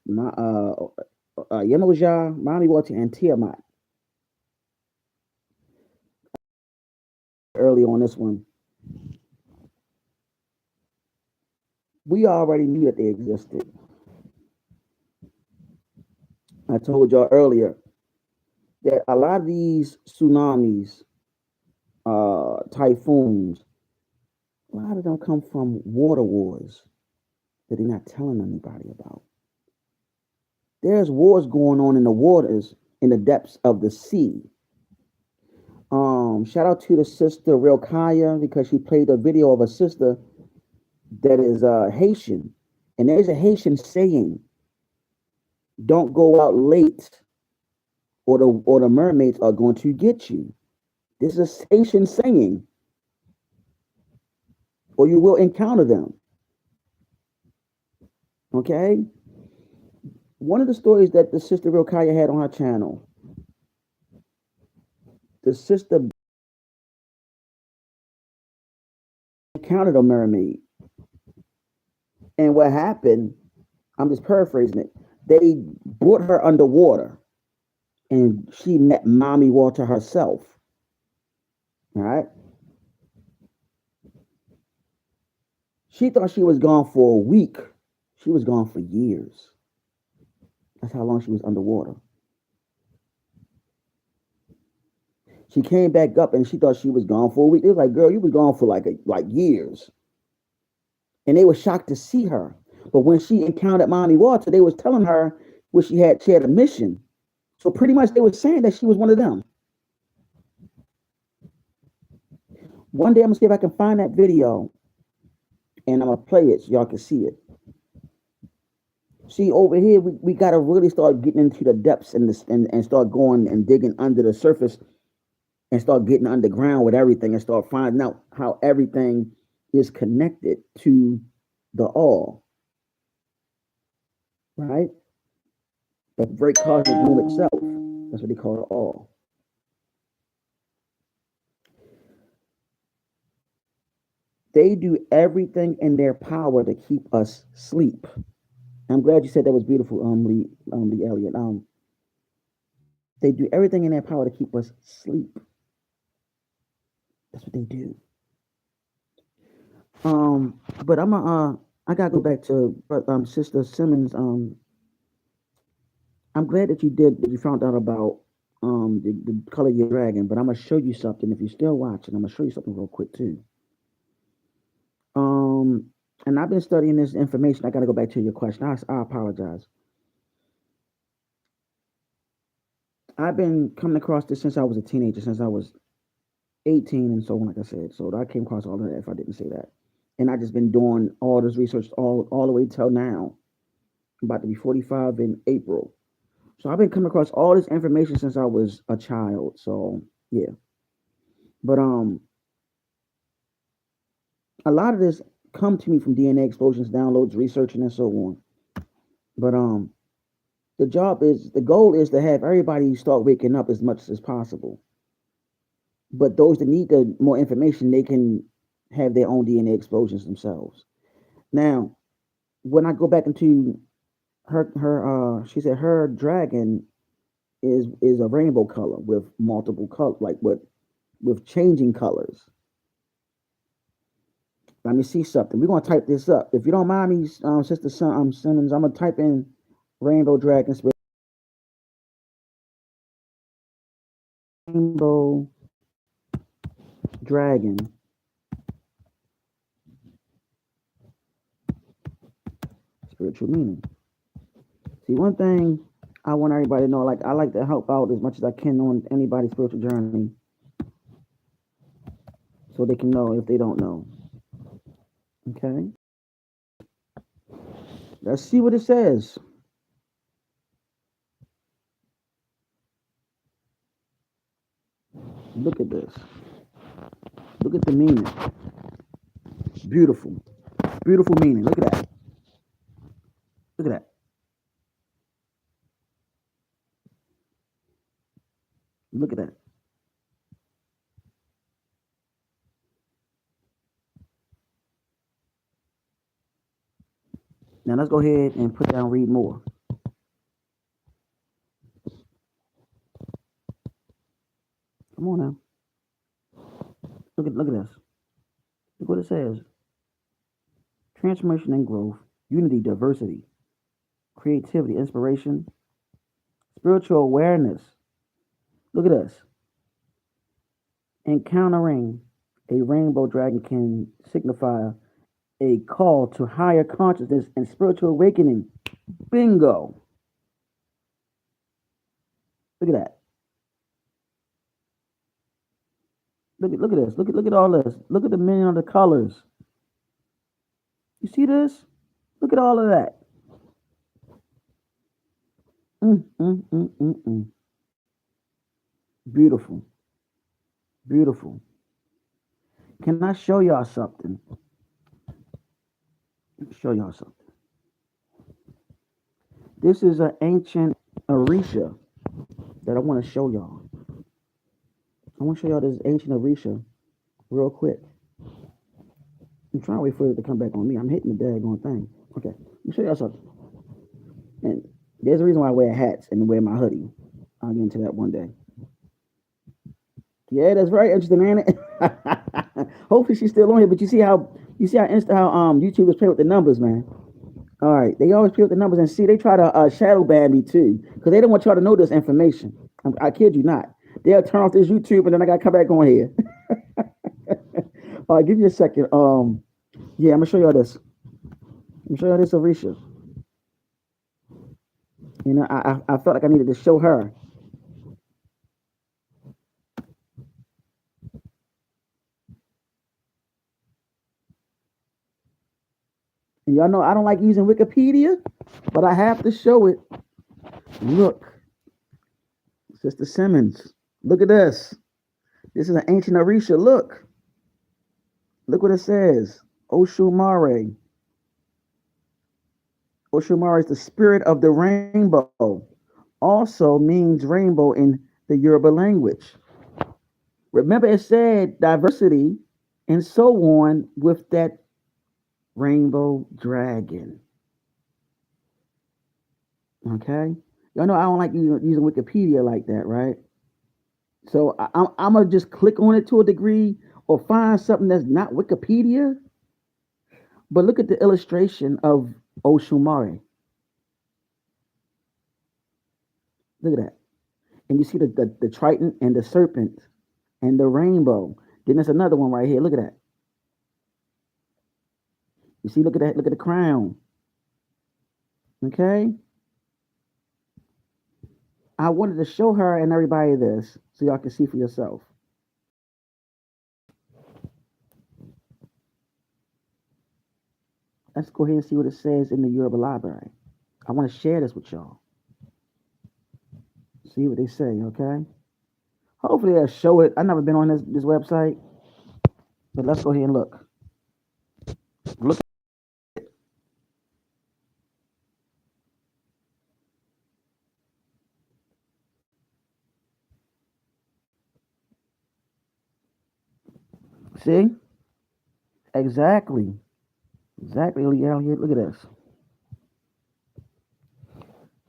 my Yemoja, Miami Water, and Tiamat early on this one. We already knew that they existed. I told y'all earlier that a lot of these tsunamis, typhoons, a lot of them come from water wars that they're not telling anybody about. There's wars going on in the waters, in the depths of the sea. Shout out to the sister Real Kaya because she played a video of a sister that is Haitian, and there's a Haitian saying, "Don't go out late, or the mermaids are going to get you." This is a Haitian saying, or you will encounter them. Okay. One of the stories that the sister Real Kaya had on her channel, the sister encountered a mermaid, and what happened? I'm just paraphrasing it. They brought her underwater, and she met Mommy Walter herself. All right. She thought she was gone for a week. She was gone for years. That's how long she was underwater. She came back up and she thought she was gone for a week. They was like, "Girl, you was gone for like years." And they were shocked to see her. But when she encountered Mommy Walter, they was telling her what she had a mission. So pretty much they were saying that she was one of them. One day I'm gonna see if I can find that video and I'm gonna play it so y'all can see it. See over here, we gotta really start getting into the depths and start going and digging under the surface and start getting underground with everything and start finding out how everything is connected to the all, right? The great cosmic womb itself. That's what they call it all. They do everything in their power to keep us sleep. I'm glad you said that was beautiful, Lee Elliott. They do everything in their power to keep us sleep. That's what they do. But I gotta go back to Sister Simmons. I'm glad that you found out about the color of your dragon. But I'm gonna show you something. If you're still watching, I'm gonna show you something real quick too. Um, and I've been studying this information. I gotta go back to your question. I apologize. I've been coming across this since I was a teenager, since I was 18 and so on, like I said. So I came across all of that if I didn't say that. And I just been doing all this research all the way till now. I'm about to be 45 in April. So I've been coming across all this information since I was a child. So yeah. But a lot of this come to me from DNA explosions, downloads, researching and so on. But the goal is to have everybody start waking up as much as possible. But those that need the more information, they can have their own DNA explosions themselves. Now, when I go back into she said her dragon is a rainbow color with multiple color, like with changing colors. Let me see something. We're gonna type this up. If you don't mind me, Sister Simmons, I'm gonna type in rainbow dragon, rainbow dragon spiritual meaning. See, one thing I want everybody to know, like I like to help out as much as I can on anybody's spiritual journey, so they can know if they don't know. Okay, let's see what it says. Look at this. Look at the meaning. Beautiful, beautiful meaning. Look at that. Look at that. Look at that. Now let's go ahead and put down read more. Come on now. Look at this. Look what it says. Transformation and growth, unity, diversity, creativity, inspiration, spiritual awareness. Look at this. Encountering a rainbow dragon can signify a call to higher consciousness and spiritual awakening. Bingo. Look at that. Look at this. Look at all this. Look at the meaning of the colors. You see this? Look at all of that. Mm, mm, mm, mm, mm. Beautiful. Beautiful. Can I show y'all something? Show y'all something. This is an ancient Orisha that I want to show y'all. I want to show y'all this ancient Orisha real quick. I'm trying to wait for it to come back on me. I'm hitting the daggone thing. Okay, let me show y'all something. And there's a reason why I wear hats and wear my hoodie. I'll get into that one day. Yeah, that's very interesting, ain't it? Hopefully she's still on here. But you see how YouTube is playing with the numbers, man. All right, they always play with the numbers and see they try to shadow ban me too because they don't want y'all to know this information. I kid you not. They'll turn off this YouTube and then I gotta come back on here. All right, give me a second. Yeah, I'm gonna show y'all this. I'm gonna show y'all this Orisha. You know, I felt like I needed to show her. And y'all know I don't like using Wikipedia, but I have to show it. Look, Sister Simmons. Look at this. This is an ancient Orisha. Look what it says. Oshumare. Oshumare is the spirit of the rainbow. Also means rainbow in the Yoruba language. Remember, it said diversity and so on with that rainbow dragon. Okay? Y'all know I don't like using Wikipedia like that, right? So I'm going to just click on it to a degree or find something that's not Wikipedia. But look at the illustration of Oshumare. Look at that. And you see the triton and the serpent and the rainbow. Then there's another one right here. Look at that. You see, look at that. Look at the crown. Okay. I wanted to show her and everybody this so y'all can see for yourself. Let's go ahead and see what it says in the Yoruba library. I want to share this with y'all. See what they say, okay? Hopefully they'll show it. I've never been on this website, but let's go ahead and look. Look. See? Exactly. Exactly. Look at this.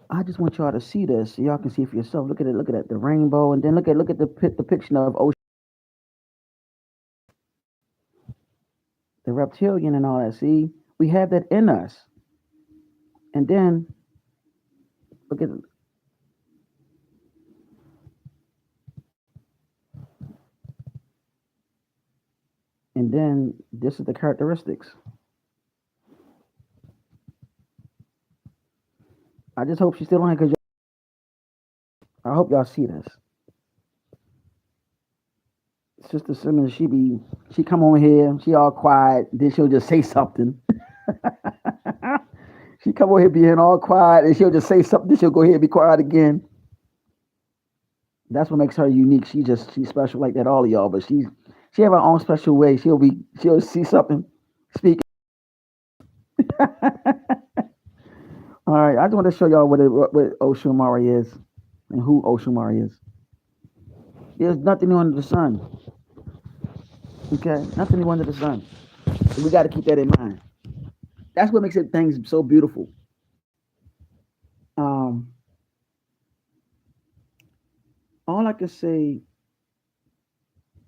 I just want y'all to see this so y'all can see for yourself. Look at it. Look at that. The rainbow, and then look at the depiction of ocean, the reptilian, and all that. See, we have that in us. And then look at, and then this is the characteristics. I just hope she's still on here because I hope y'all see this. Sister Simmons, she come on here, she all quiet, then she'll just say something. She come over here being all quiet, and she'll just say something. Then she'll go ahead and be quiet again. That's what makes her unique. She's special like that. All of y'all, but she have her own special way. She'll see something, speak. All right, I just want to show y'all what Oshumari is and who Oshumari is. There's nothing new under the sun. Okay, nothing new under the sun. So we got to keep that in mind. That's what makes it things so beautiful. Um, all I can say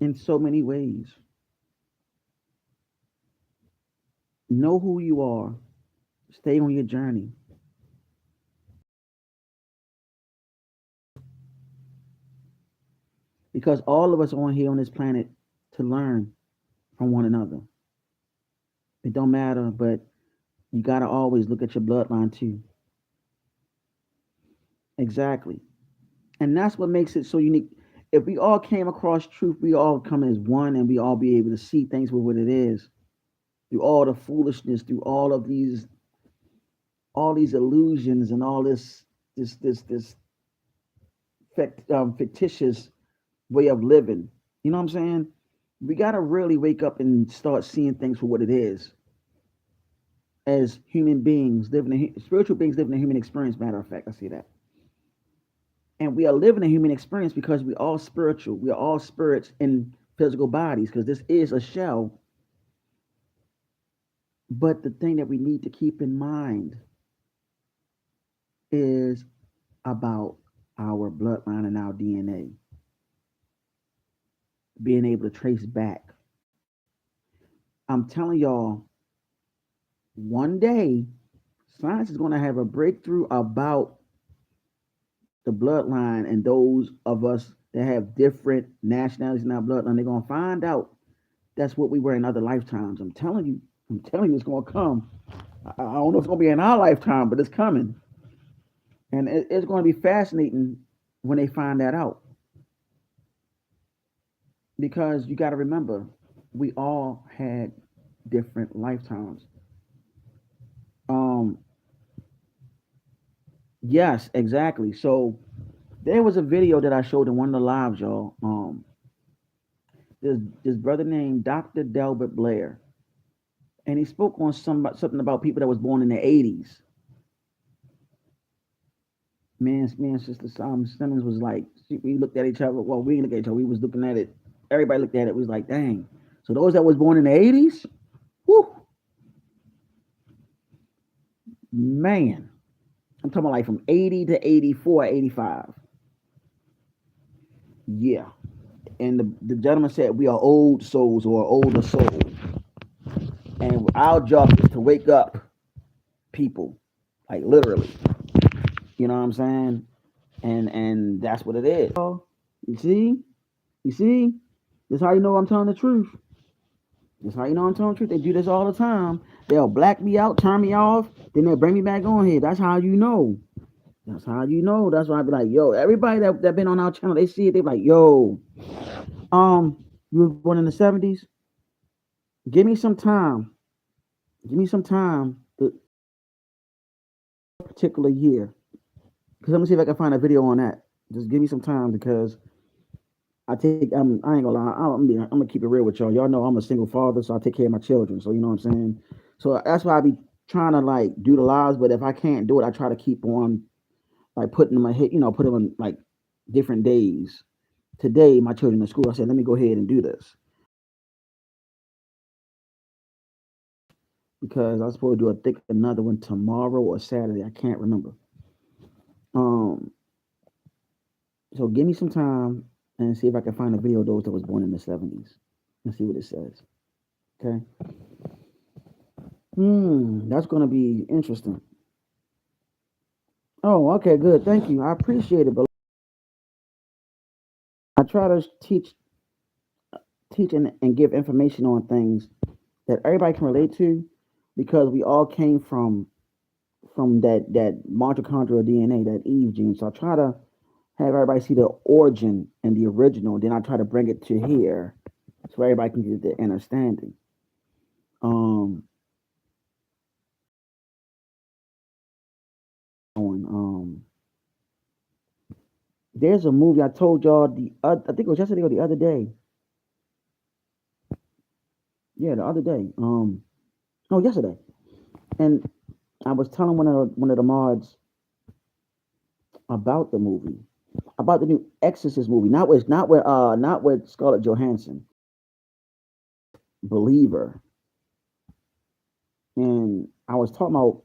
in so many ways, know who you are, stay on your journey, because all of us are on here on this planet to learn from one another. It don't matter, but you gotta always look at your bloodline too. Exactly, and that's what makes it so unique. If we all came across truth, we all come as one, and we all be able to see things for what it is through all the foolishness, through all these illusions, and all this fictitious way of living. You know what I'm saying? We got to really wake up and start seeing things for what it is as human beings living spiritual beings living a human experience. Matter of fact, I see that. And we are living a human experience because we all spiritual. We are all spirits in physical bodies because this is a shell. But the thing that we need to keep in mind is about our bloodline and our DNA being able to trace back. I'm telling y'all, one day science is going to have a breakthrough about the bloodline and those of us that have different nationalities in our bloodline. They're going to find out that's what we were in other lifetimes. I'm telling you, it's going to come. I don't know if it's going to be in our lifetime, but it's coming. And it's going to be fascinating when they find that out. Because you got to remember, we all had different lifetimes. Um, yes, exactly. So there was a video that I showed in one of the lives, y'all. This brother named Dr. Delbert Blair, and he spoke on something about people that was born in the 80s. Me and Sister Simmons was like, we looked at each other. Well, we didn't look at each other. We was looking at it. Everybody looked at it. We was like, dang. So those that was born in the 80s, whoo, man. I'm talking about like from 80 to 84, 85. Yeah. And the gentleman said we are old souls or older souls. And our job is to wake up people, like literally. You know what I'm saying? And that's what it is. You see? You see? This how you know I'm telling the truth. This how you know I'm telling the truth. They do this all the time. They'll black me out, turn me off, then they'll bring me back on here. That's how you know. That's how you know. That's why I be like, yo, everybody that been on our channel, they see it, they be like, yo, you were born in the 70s? Give me some time. Give me some time to particular year. Because I'm gonna see if I can find a video on that. Just give me some time because I ain't gonna lie, I'm gonna keep it real with y'all. Y'all know I'm a single father, so I take care of my children. So you know what I'm saying? So that's why I be trying to like do the lives, but if I can't do it, I try to keep on like putting them ahead, put them on like different days. Today, my children in school, I said, let me go ahead and do this because I was supposed to do another one tomorrow or Saturday. I can't remember. Um, so give me some time and see if I can find a video of those that was born in the 70s and see what it says. Okay. That's gonna be interesting. Oh, okay, good. Thank you. I appreciate it, but I try to teach and give information on things that everybody can relate to because we all came from from that mitochondrial DNA, that Eve gene. So I try to have everybody see the origin and the original. Then I try to bring it to here so everybody can get the understanding. Um, there's a movie I told y'all I think it was yesterday or the other day. Yeah, the other day. No, yesterday. And I was telling one of the mods about the movie, about the new Exorcist movie. Not with Scarlett Johansson, Believer. And I was talking about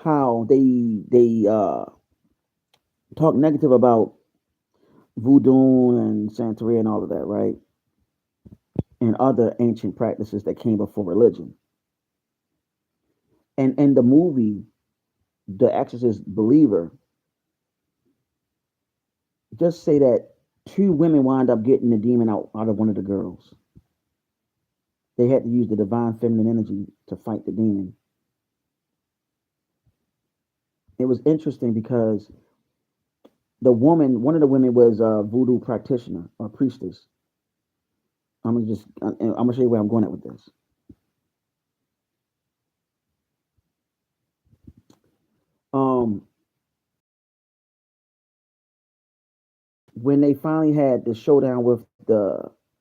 how they talk negative about voodoo and Santeria and all of that, right? And other ancient practices that came before religion. And in the movie, The Exorcist Believer, just say that two women wind up getting the demon out of one of the girls. They had to use the divine feminine energy to fight the demon. It was interesting because one of the women was a voodoo practitioner or priestess. I'm gonna show you where I'm going at with this. Um, when they finally had the showdown with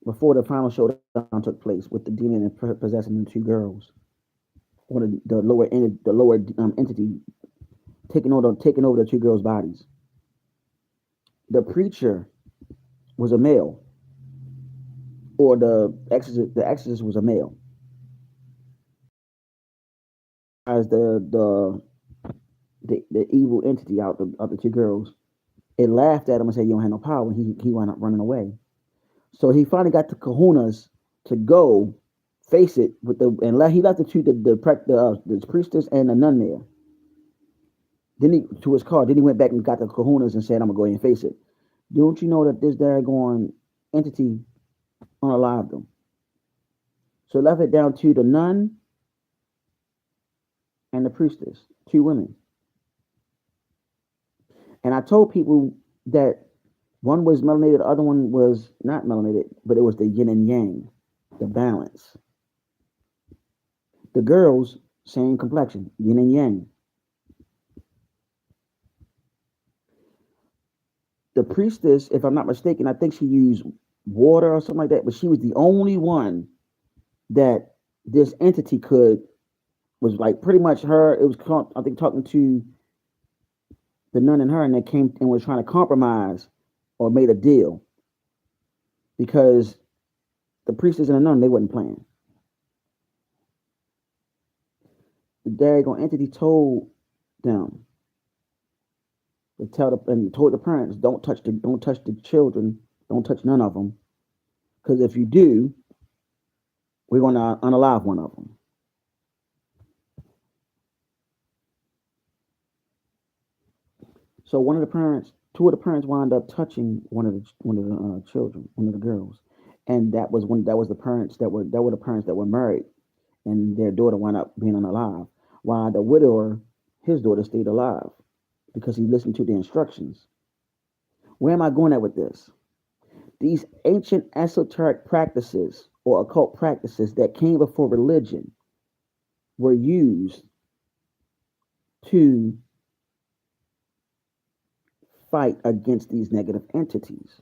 before the final showdown took place with the demon and possessing the two girls, or the lower entity taking over the two girls' bodies. The preacher was a male, or the exorcist was a male. As the evil entity out the two girls, it laughed at him and said, "You don't have no power." And he wound up running away. So he finally got the kahunas to go face it he left the two the priestess and the nun there. Then he to his car. Then he went back and got the kahunas and said, "I'm gonna go ahead and face it." Don't you know that this daggone entity unalived them? So left it down to the nun and the priestess, two women. And I told people that one was melanated, the other one was not melanated, but it was the yin and yang, the balance. The girls, same complexion, yin and yang. The priestess, if I'm not mistaken, I think she used water or something like that, but she was the only one that this entity could was like pretty much her. It was I think talking to the nun and her, and they came and was trying to compromise or made a deal because the priestess and the nun they wasn't playing. The daggone entity told them and told the parents don't touch the children, don't touch none of them, because if you do, we're gonna unalive one of them. So two of the parents wound up touching one of the children, one of the girls, and that was the parents that were married, and their daughter wound up being unalive, while the widower, his daughter stayed alive because he listened to the instructions. Where am I going at with this? These ancient esoteric practices or occult practices that came before religion were used to fight against these negative entities.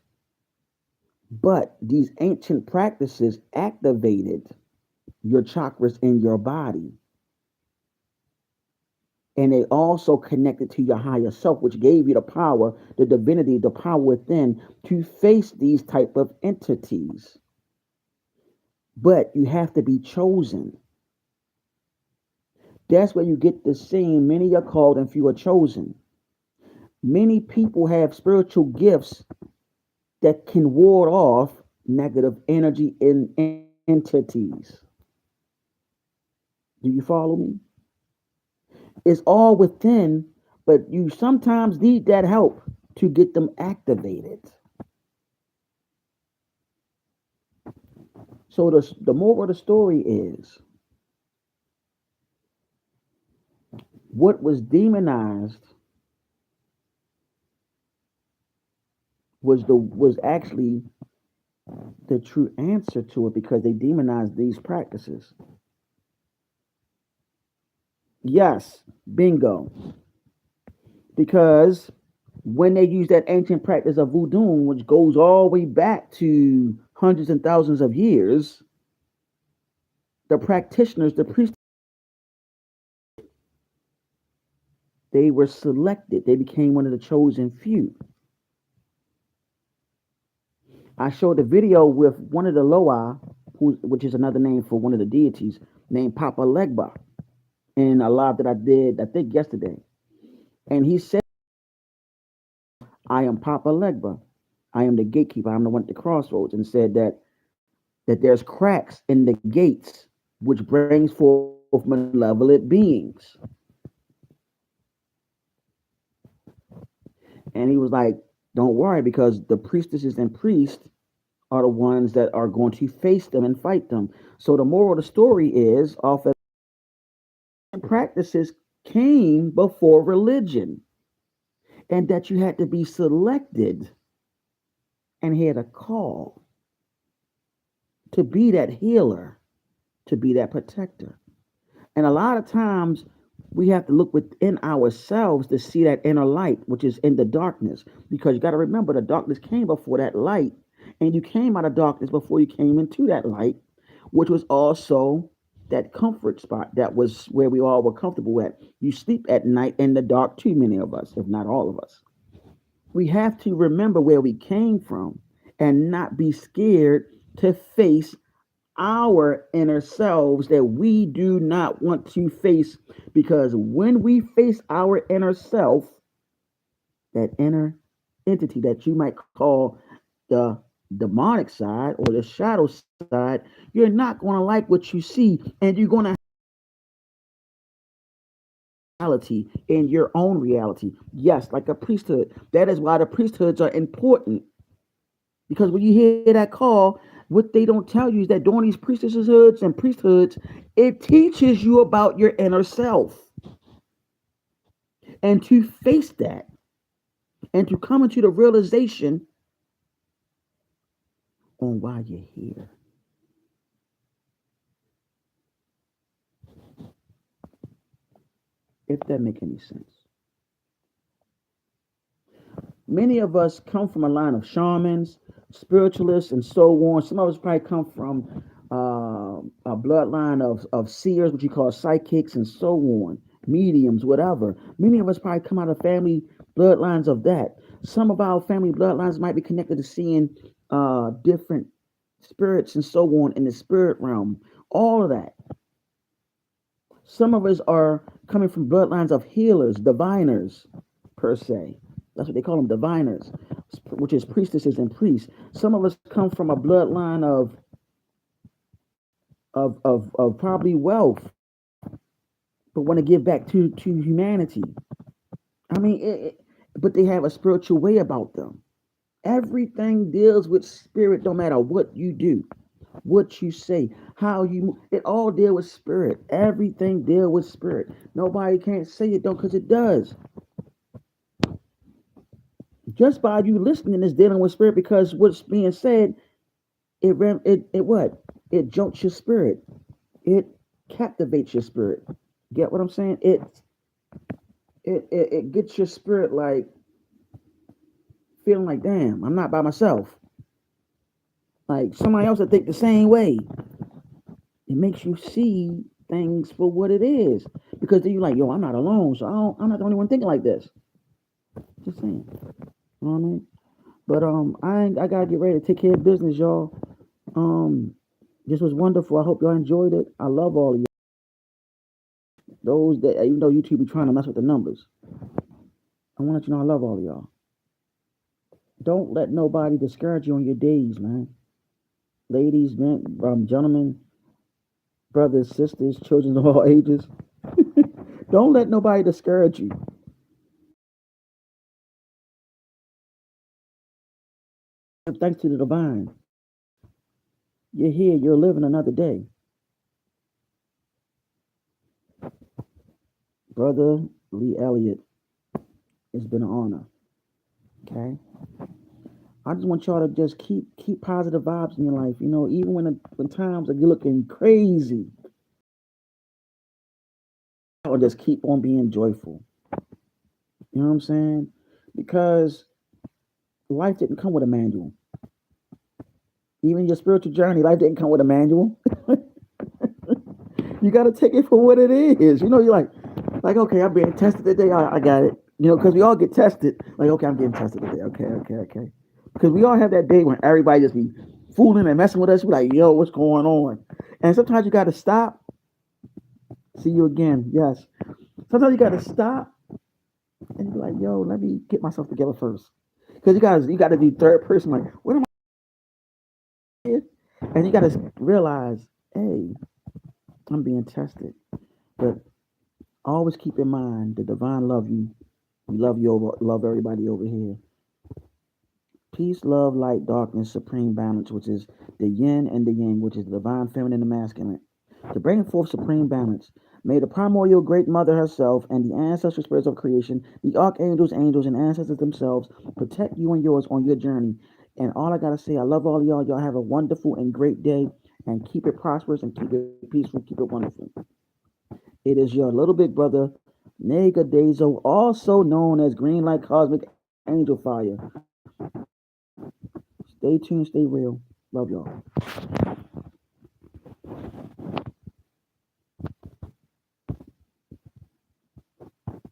But these ancient practices activated your chakras in your body. And they also connected to your higher self, which gave you the power, the divinity, the power within to face these type of entities. But you have to be chosen. That's where you get the saying, many are called and few are chosen. Many people have spiritual gifts that can ward off negative energy in entities. Do you follow me? It's all within, but you sometimes need that help to get them activated. So the moral of the story is What was demonized was actually the true answer to it because they demonized these practices. Yes, bingo. Because when they use that ancient practice of voodoo, which goes all the way back to hundreds and thousands of years, the practitioners, the priests, they were selected. They became one of the chosen few. I showed a video with one of the Loa, which is another name for one of the deities, named Papa Legba, in a live that I did, I think yesterday. And he said, I am Papa Legba. I am the gatekeeper. I'm the one at the crossroads, and said that there's cracks in the gates, which brings forth malevolent beings. And he was like, don't worry, because the priestesses and priests are the ones that are going to face them and fight them. So the moral of the story is off that practices came before religion, and that you had to be selected and had a call to be that healer, to be that protector. And a lot of times we have to look within ourselves to see that inner light, which is in the darkness. Because you got to remember the darkness came before that light, and you came out of darkness before you came into that light, which was also that comfort spot that was where we all were comfortable at. You sleep at night in the dark, too many of us, if not all of us. We have to remember where we came from and not be scared to face our inner selves that we do not want to face, because when we face our inner self, that inner entity that you might call the demonic side or the shadow side, you're not going to like what you see, and you're going to reality in your own reality. Yes, like a priesthood. That is why the priesthoods are important. Because when you hear that call, what they don't tell you is that during these priestesshoods and priesthoods, it teaches you about your inner self, and to face that and to come into the realization on why you're here. If that make any sense. Many of us come from a line of shamans, spiritualists, and so on. Some of us probably come from a bloodline of seers, which you call psychics, and so on, mediums, whatever. Many of us probably come out of family bloodlines of that. Some of our family bloodlines might be connected to seeing different spirits and so on in the spirit realm. All of that. Some of us are coming from bloodlines of healers, diviners, per se. That's what they call them, diviners, which is priestesses and priests. Some of us come from a bloodline of probably wealth, but want to give back to humanity. I mean, but they have a spiritual way about them. Everything deals with spirit, no matter what you do, what you say, how you move. It all deal with spirit. Everything deal with spirit. Nobody can't say it don't, because it does. Just by you listening is dealing with spirit, because what's being said, it what? It jolts your spirit. It captivates your spirit. Get what I'm saying? It gets your spirit like feeling like, damn, I'm not by myself. Like somebody else that think the same way. It makes you see things for what it is. Because then you're like, yo, I'm not alone, so I'm not the only one thinking like this. Just saying. You know what I mean? But I gotta get ready to take care of business, y'all. Um, this was wonderful. I hope y'all enjoyed it. I love all of you. Those that, even though YouTube be trying to mess with the numbers, I want to let you know I love all of y'all. Don't let nobody discourage you on your days, man. Ladies, men, gentlemen, brothers, sisters, children of all ages. Don't let nobody discourage you. Thanks to the divine, you're here. You're living another day. Brother Lee Elliott, it's been an honor. Okay. I just want y'all to just keep positive vibes in your life. You know, even when times are looking crazy, or just keep on being joyful. You know what I'm saying? Because life didn't come with a manual. Even your spiritual journey, life didn't come with a manual. You got to take it for what it is. You know, you're like okay, I'm being tested today. I got it. You know, because we all get tested. Like, okay, I'm getting tested today. Okay, okay, okay. Because we all have that day when everybody just be fooling and messing with us. We're like, yo, what's going on? And sometimes you got to stop. See you again. Yes. Sometimes you got to stop and be like, yo, let me get myself together first. Because you got to be third person. Like, what am I here? And you got to realize, hey, I'm being tested. But always keep in mind the divine love you. We love you over, love everybody over here. Peace, love, light, darkness, supreme balance, which is the yin and the yang, which is the divine feminine and masculine. To bring forth supreme balance, may the primordial great mother herself and the ancestral spirits of creation, the archangels, angels, and ancestors themselves protect you and yours on your journey. And all I gotta say, I love all of y'all. Y'all have a wonderful and great day, and keep it prosperous and keep it peaceful, keep it wonderful. It is your little big brother, Nega Dezo, also known as Green Light Cosmic Angel Fire. Stay tuned, stay real. Love y'all.